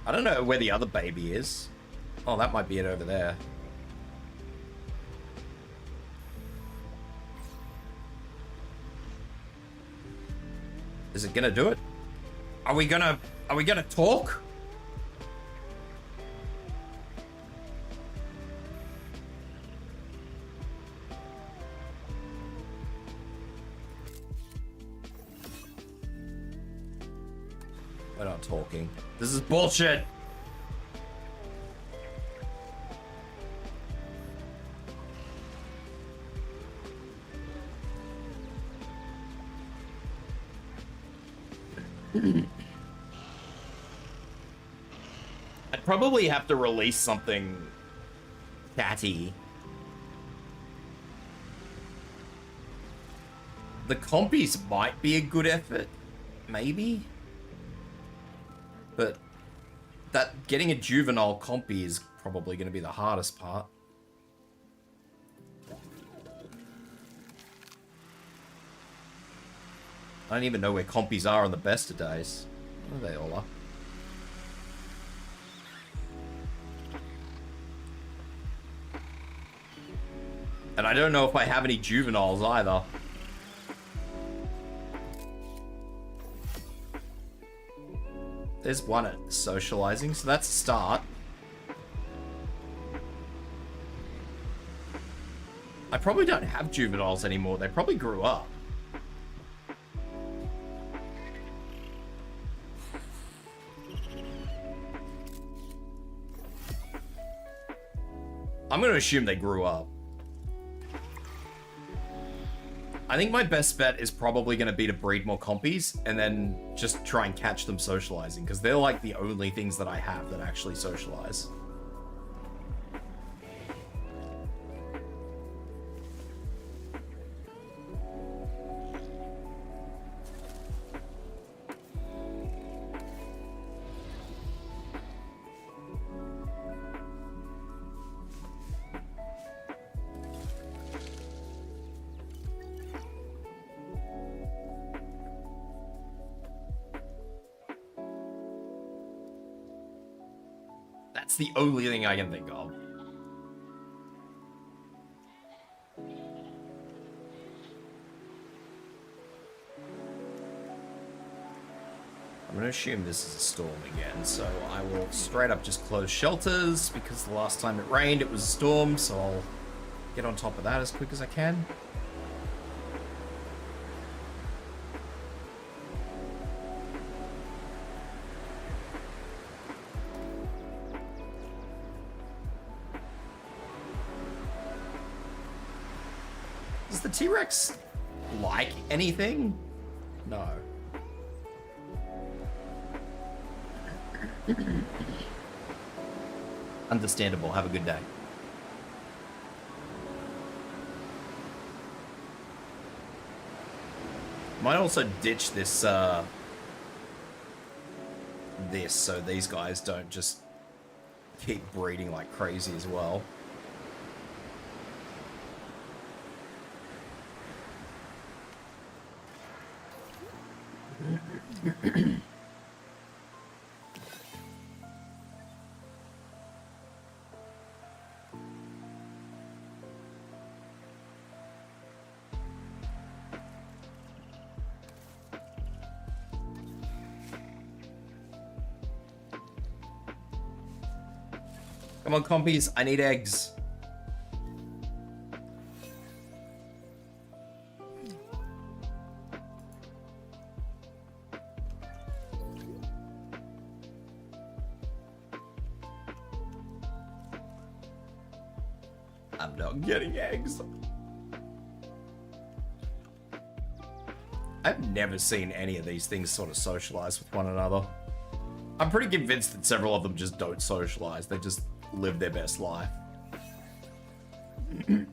I don't know where the other baby is. Oh, that might be it over there. Is it gonna do it? Are we gonna talk? We're not talking. This is bullshit. I'd probably have to release something catty. The compies might be a good effort, maybe. But that getting a juvenile compy is probably going to be the hardest part. I don't even know where compies are on the best of days. Oh, they all are. And I don't know if I have any juveniles either. There's one at socializing, so that's a start. I probably don't have juveniles anymore. They probably grew up. I'm going to assume they grew up. I think my best bet is probably going to be to breed more compies and then just try and catch them socializing, because they're like the only things that I have that actually socialize. That's the only thing I can think of. I'm gonna assume this is a storm again, so I will straight up just close shelters because the last time it rained it was a storm, so I'll get on top of that as quick as I can. Does the T-Rex like anything? No. Understandable. Have a good day. Might also ditch this, so these guys don't just keep breeding like crazy as well. Come on, compies, I need eggs. I'm not getting eggs. I've never seen any of these things sort of socialize with one another. I'm pretty convinced that several of them just don't socialize. They just live their best life. I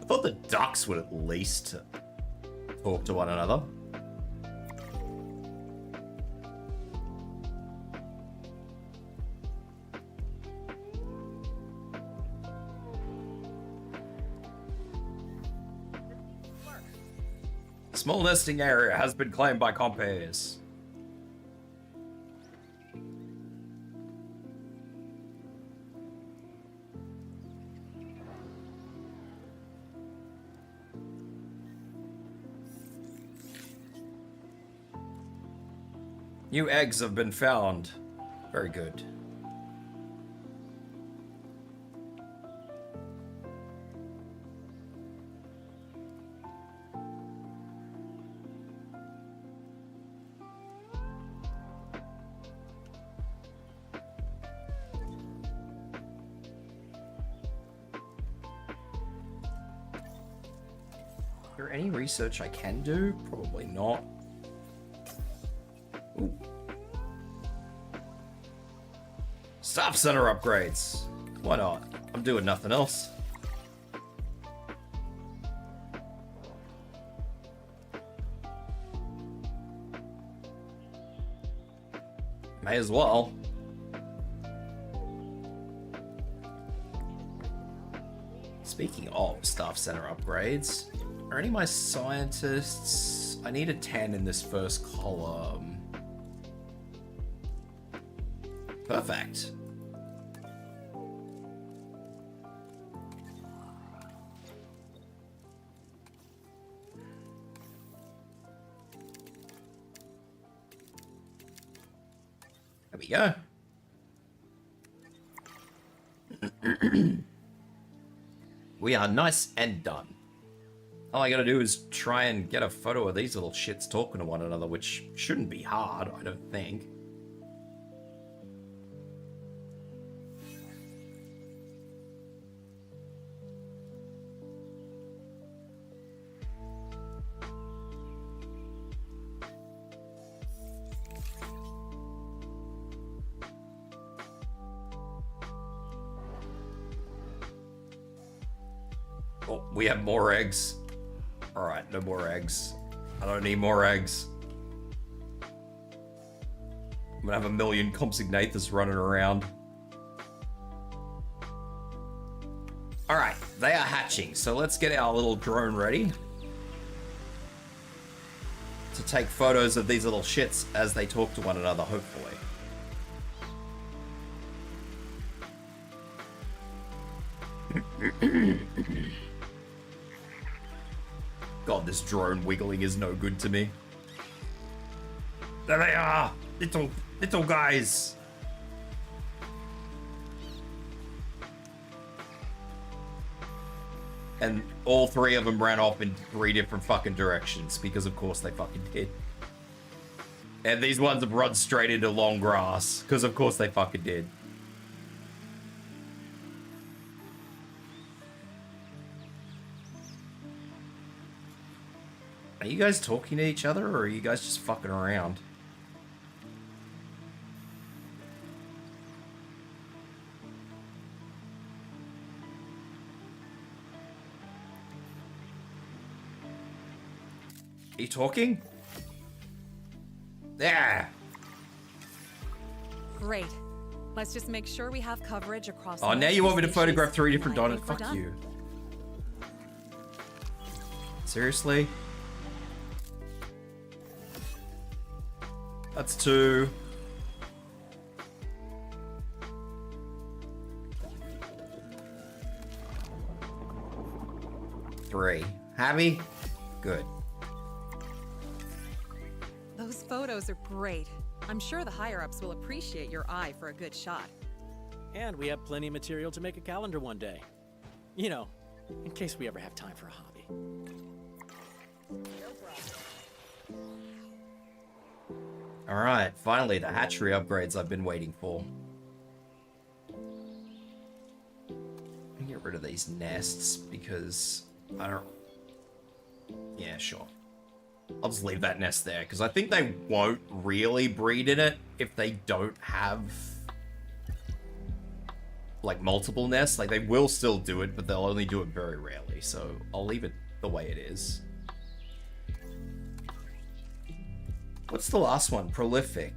thought the ducks would at least talk to one another. Small nesting area has been claimed by compies. New eggs have been found. Very good. Is there any research I can do? Probably not. Ooh. Staff center upgrades. Why not? I'm doing nothing else. May as well. Speaking of staff center upgrades, are any of my scientists... I need a 10 in this first column. Perfect. There we go. We are nice and done. All I gotta do is try and get a photo of these little shits talking to one another, which shouldn't be hard, I don't think. Oh, we have more eggs. Alright, no more eggs. I don't need more eggs. I'm gonna have a million Compsognathus running around. Alright, they are hatching, so let's get our little drone ready to take photos of these little shits as they talk to one another, hopefully. God, this drone wiggling is no good to me. There they are! Little guys! And all three of them ran off in 3 different fucking directions, because of course they fucking did. And these ones have run straight into long grass, because of course they fucking did. Are you guys talking to each other, or are you guys just fucking around? Are you talking? Yeah. Great. Let's just make sure we have coverage across. Oh, now you want me to photograph 3 different dinosaurs? Fuck done. you. Seriously? That's 2. Three. Happy? Good. Those photos are great. I'm sure the higher-ups will appreciate your eye for a good shot. And we have plenty of material to make a calendar one day. You know, in case we ever have time for a hobby. Alright, finally, the hatchery upgrades I've been waiting for. Let me get rid of these nests, because I don't... Yeah, sure. I'll just leave that nest there, because I think they won't really breed in it if they don't have, like, multiple nests. Like, they will still do it, but they'll only do it very rarely, so I'll leave it the way it is. What's the last one? Prolific.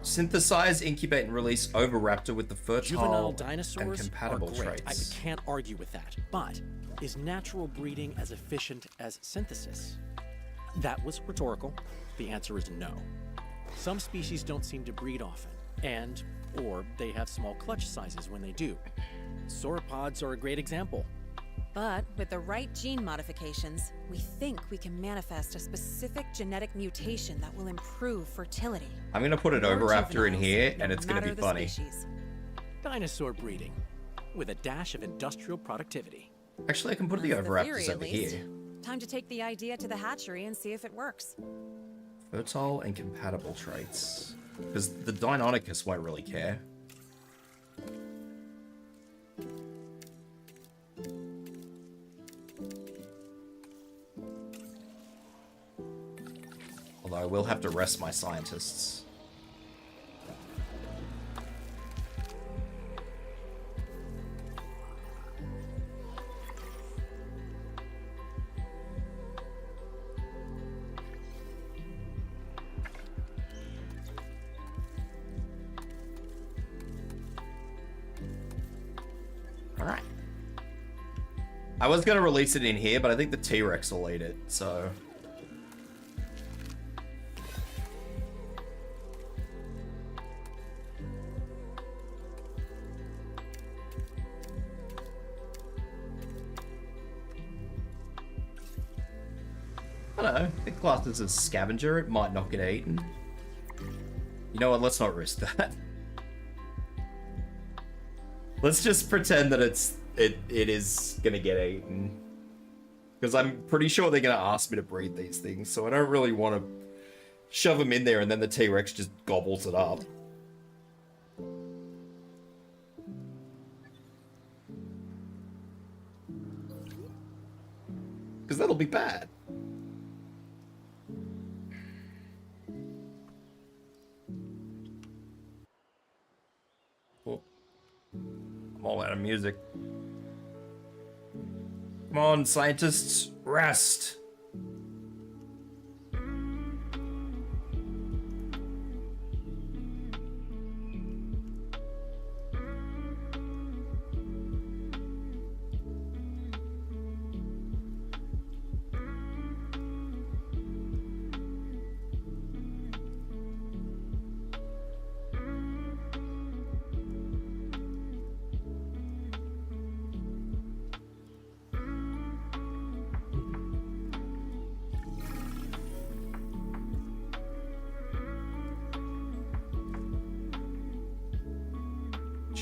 Synthesize, incubate, and release Oviraptor with the fertile Juvenile dinosaurs and compatible are great. traits. I can't argue with that. But is natural breeding as efficient as synthesis? That was rhetorical. The answer is no. Some species don't seem to breed often, or they have small clutch sizes when they do. Sauropods are a great example. But with the right gene modifications, we think we can manifest a specific genetic mutation that will improve fertility. I'm gonna put an More Oviraptor in juveniles, here, no and it's gonna matter be the funny. species. Dinosaur breeding, with a dash of industrial productivity. Actually, I can put the That's the Oviraptors theory, at over least. here. Time to take the idea to the hatchery and see if it works. Fertile and compatible traits. Because the Deinonychus won't really care. Although I will have to rest my scientists. Alright. I was going to release it in here, but I think the T-Rex will eat it, so... I don't know. It classes as scavenger. It might not get eaten. You know what? Let's not risk that. Let's just pretend that it is gonna get eaten. Because I'm pretty sure they're gonna ask me to breed these things, so I don't really want to shove them in there and then the T-Rex just gobbles it up. Because that'll be bad. Oh. I'm all out of music. Come on, scientists, rest.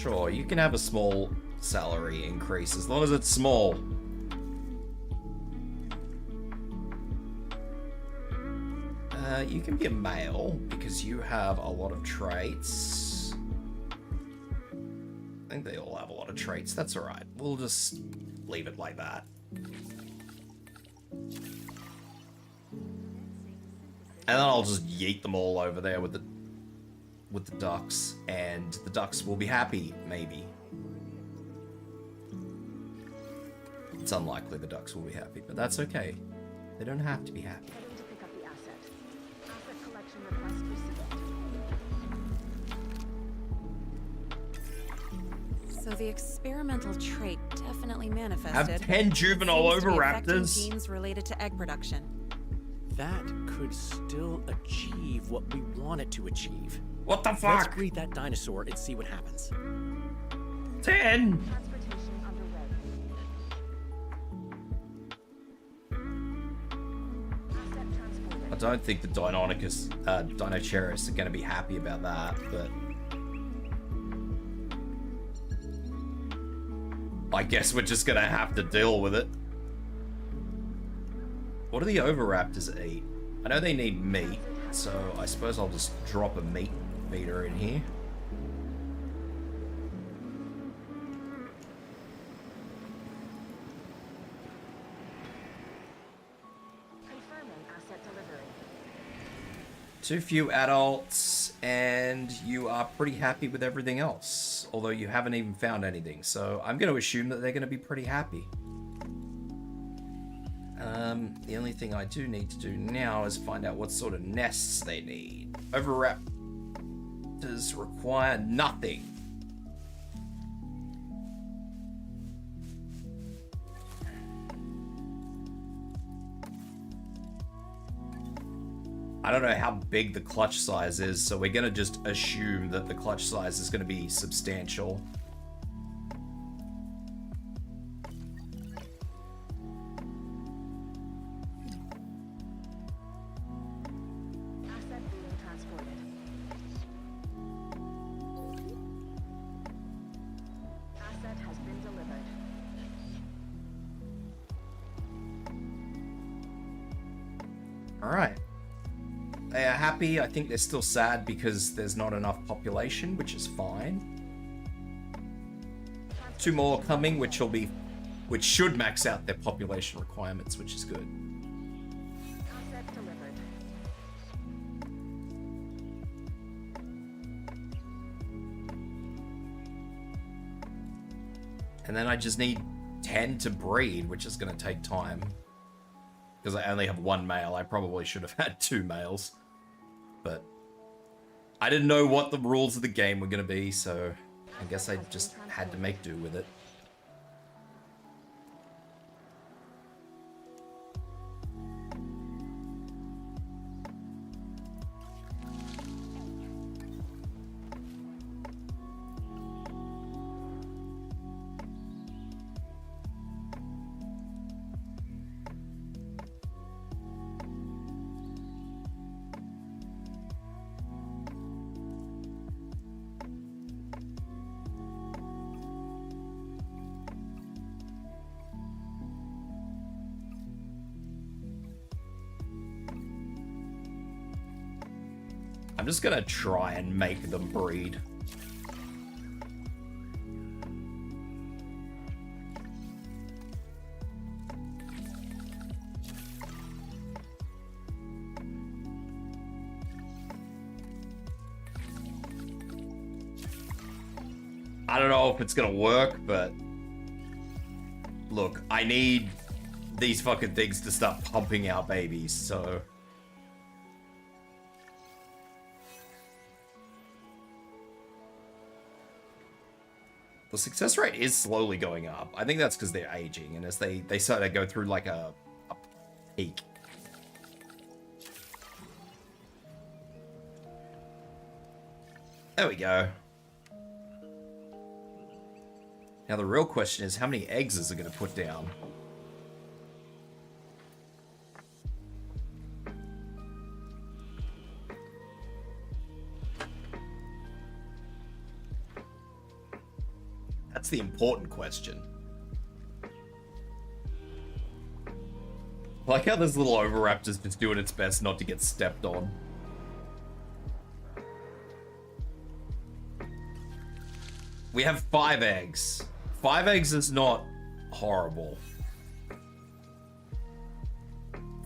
Sure, you can have a small salary increase as long as it's small. You can be a male because you have a lot of traits. I think they all have a lot of traits. That's alright. We'll just leave it like that. And then I'll just yeet them all over there with the ducks, and the ducks will be happy, maybe. It's unlikely the ducks will be happy, but that's okay. They don't have to be happy. Heading to pick up the asset. Asset collection request received. So the experimental trait definitely manifested. Have 10 juvenile Seems to be affecting oviraptors. genes related to egg production. That could still achieve what we want it to achieve. What the Let's fuck? breed that dinosaur and see what happens. 10! Transportation underway. Asset transported. I don't think the Dinoceras are going to be happy about that, but I guess we're just going to have to deal with it. What do the oviraptors eat? I know they need meat, so I suppose I'll just drop a meat feeder in here. Confirming asset delivery. Too few adults, and you are pretty happy with everything else, although you haven't even found anything, so I'm going to assume that they're going to be pretty happy. The only thing I do need to do now is find out what sort of nests they need. Oviraptors require nothing. I don't know how big the clutch size is, so we're gonna just assume that the clutch size is gonna be substantial. Asset being transported. Asset has been delivered. Alright. They are happy. I think they're still sad because there's not enough population, which is fine. 2 more coming, which should max out their population requirements, which is good. Asset delivered. And then I just need 10 to breed, which is going to take time. Because I only have 1 male. I probably should have had 2 males. But I didn't know what the rules of the game were going to be, so I guess I just had to make do with it. I'm just gonna try and make them breed. I don't know if it's gonna work, but look, I need these fucking things to start pumping out babies, so the success rate is slowly going up. I think that's because they're aging, and as they sort of go through like a peak. There we go. Now the real question is, how many eggs is it going to put down? That's the important question. I like how this little Oviraptor's just doing its best not to get stepped on. We have 5 eggs. 5 eggs is not horrible.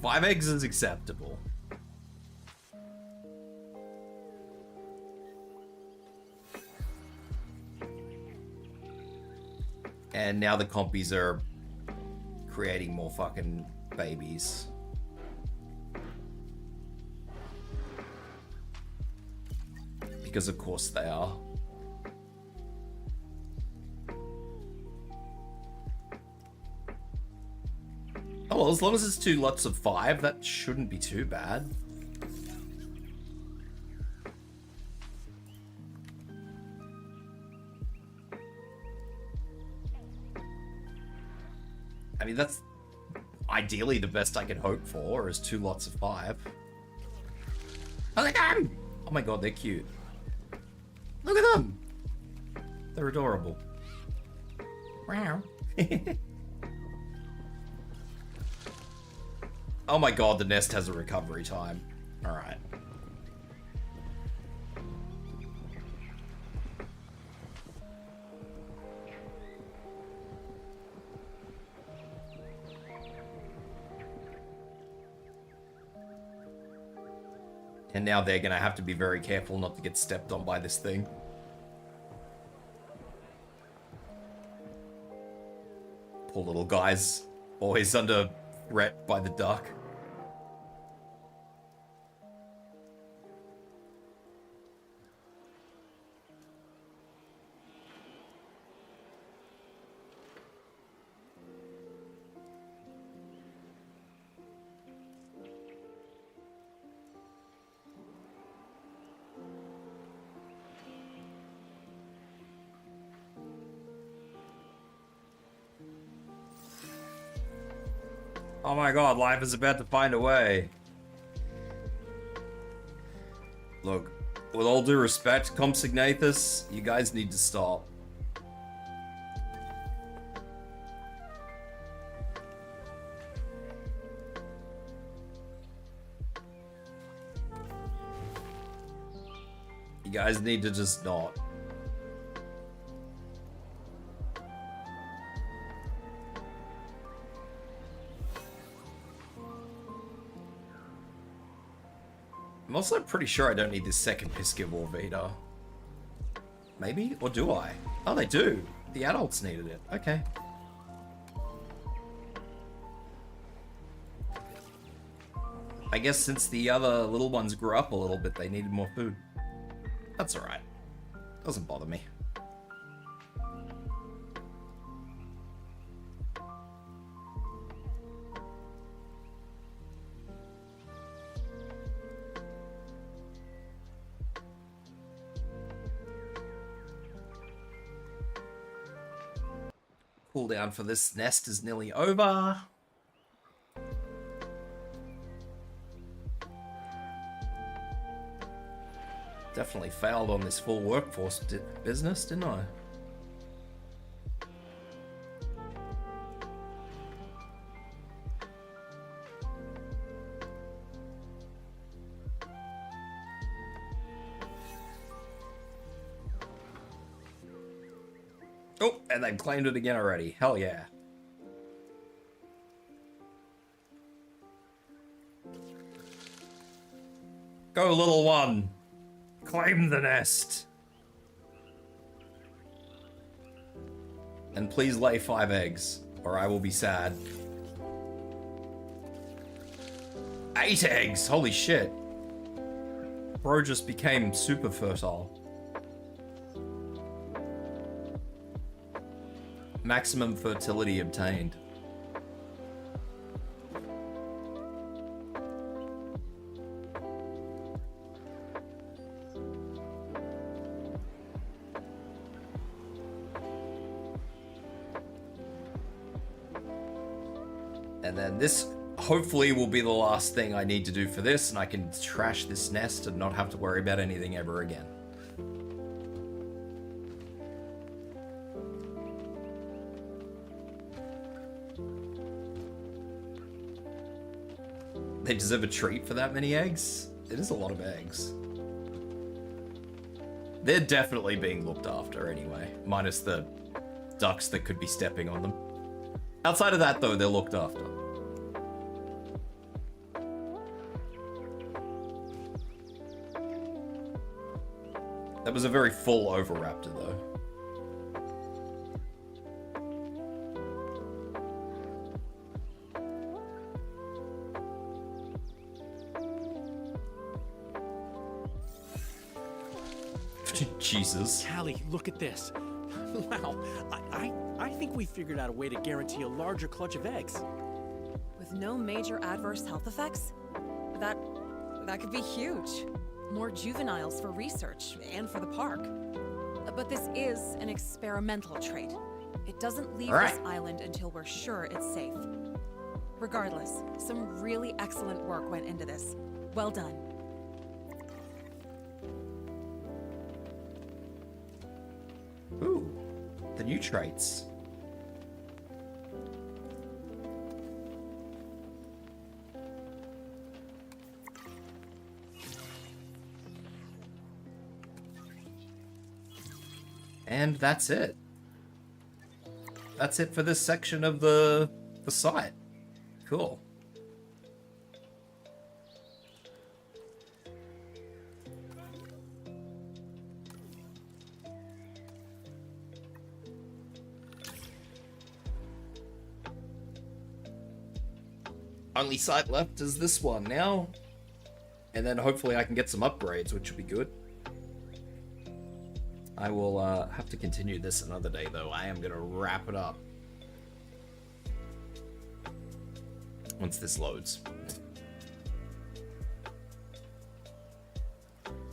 5 eggs is acceptable. And now the compies are creating more fucking babies. Because of course they are. Oh well, as long as it's 2 lots of 5, that shouldn't be too bad. I mean, that's ideally the best I can hope for, is 2 lots of 5. Look at them! Oh my god, they're cute. Look at them! They're adorable. Wow. Oh my god, the nest has a recovery time. Alright. And now they're gonna have to be very careful not to get stepped on by this thing. Poor little guys, always under threat by the duck. Oh my god, life is about to find a way. Look, with all due respect, Compsognathus, you guys need to stop. You guys need to just not. I'm also pretty sure I don't need this second Piscival Vita. Maybe? Or do I? Oh, they do. The adults needed it. Okay. I guess since the other little ones grew up a little bit, they needed more food. That's alright. Doesn't bother me. Cooldown for this nest is nearly over. Definitely failed on this full workforce business, didn't I? Oh, and they've claimed it again already. Hell yeah. Go, little one. Claim the nest. And please lay 5 eggs, or I will be sad. 8 eggs! Holy shit. Bro just became super fertile. Maximum fertility obtained. And then this hopefully will be the last thing I need to do for this, and I can trash this nest and not have to worry about anything ever again. They deserve a treat for that many eggs? It is a lot of eggs. They're definitely being looked after anyway, minus the ducks that could be stepping on them. Outside of that, though, they're looked after. That was a very full Oviraptor, though. Jesus. Callie, look at this. Wow, I think we figured out a way to guarantee a larger clutch of eggs. With no major adverse health effects? That could be huge. More juveniles for research and for the park. But this is an experimental trait. It doesn't leave this island until we're sure it's safe. Regardless, some really excellent work went into this. Well done. Ooh, the new traits. And that's it. That's it for this section of the site. Cool. Only site left is this one now. And then hopefully I can get some upgrades, which will be good. I will have to continue this another day, though. I am going to wrap it up once this loads.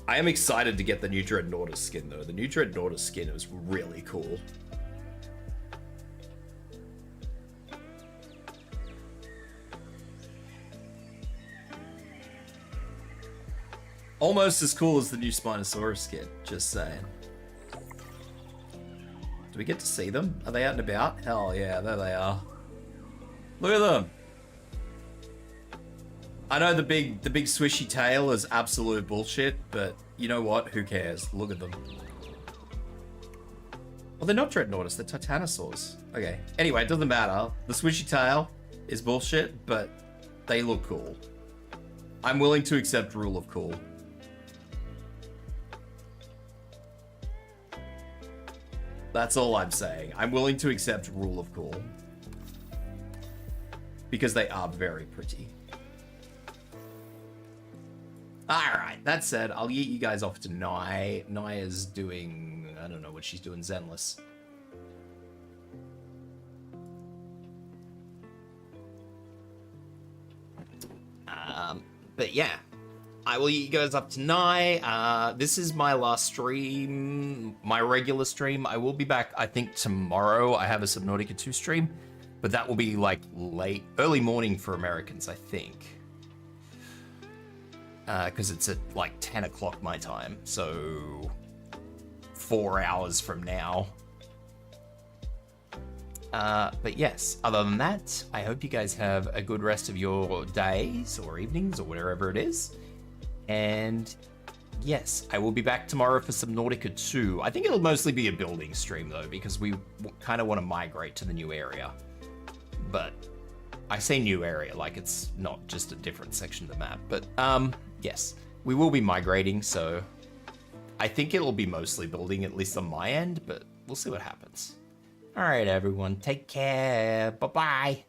I am excited to get the new Dreadnoughtus skin, though. The new Dreadnoughtus skin is really cool. Almost as cool as the new Spinosaurus skin, just saying. Do we get to see them? Are they out and about? Hell yeah, there they are. Look at them. I know the big swishy tail is absolute bullshit, but you know what? Who cares? Look at them. Well, they're not Dreadnoughtus, they're Titanosaurs. Okay. Anyway, it doesn't matter. The swishy tail is bullshit, but they look cool. I'm willing to accept rule of cool. That's all I'm saying. I'm willing to accept rule of cool. Because they are very pretty. Alright, that said, I'll get you guys off to Nye. Nya's doing... I don't know what she's doing, Zenless. But yeah. I will get you guys up to Nye. This is my last stream, my regular stream. I will be back, I think, tomorrow. I have a Subnautica 2 stream, but that will be like early morning for Americans, I think. Because it's at like 10 o'clock my time, so 4 hours from now. But yes, other than that, I hope you guys have a good rest of your days or evenings or whatever it is. And yes, I will be back tomorrow for Subnautica 2. I think it'll mostly be a building stream though, because we kind of want to migrate to the new area. But I say new area like it's not just a different section of the map. But yes, we will be migrating, so I think it'll be mostly building, at least on my end, but we'll see what happens. All right, everyone, take care. Bye-bye.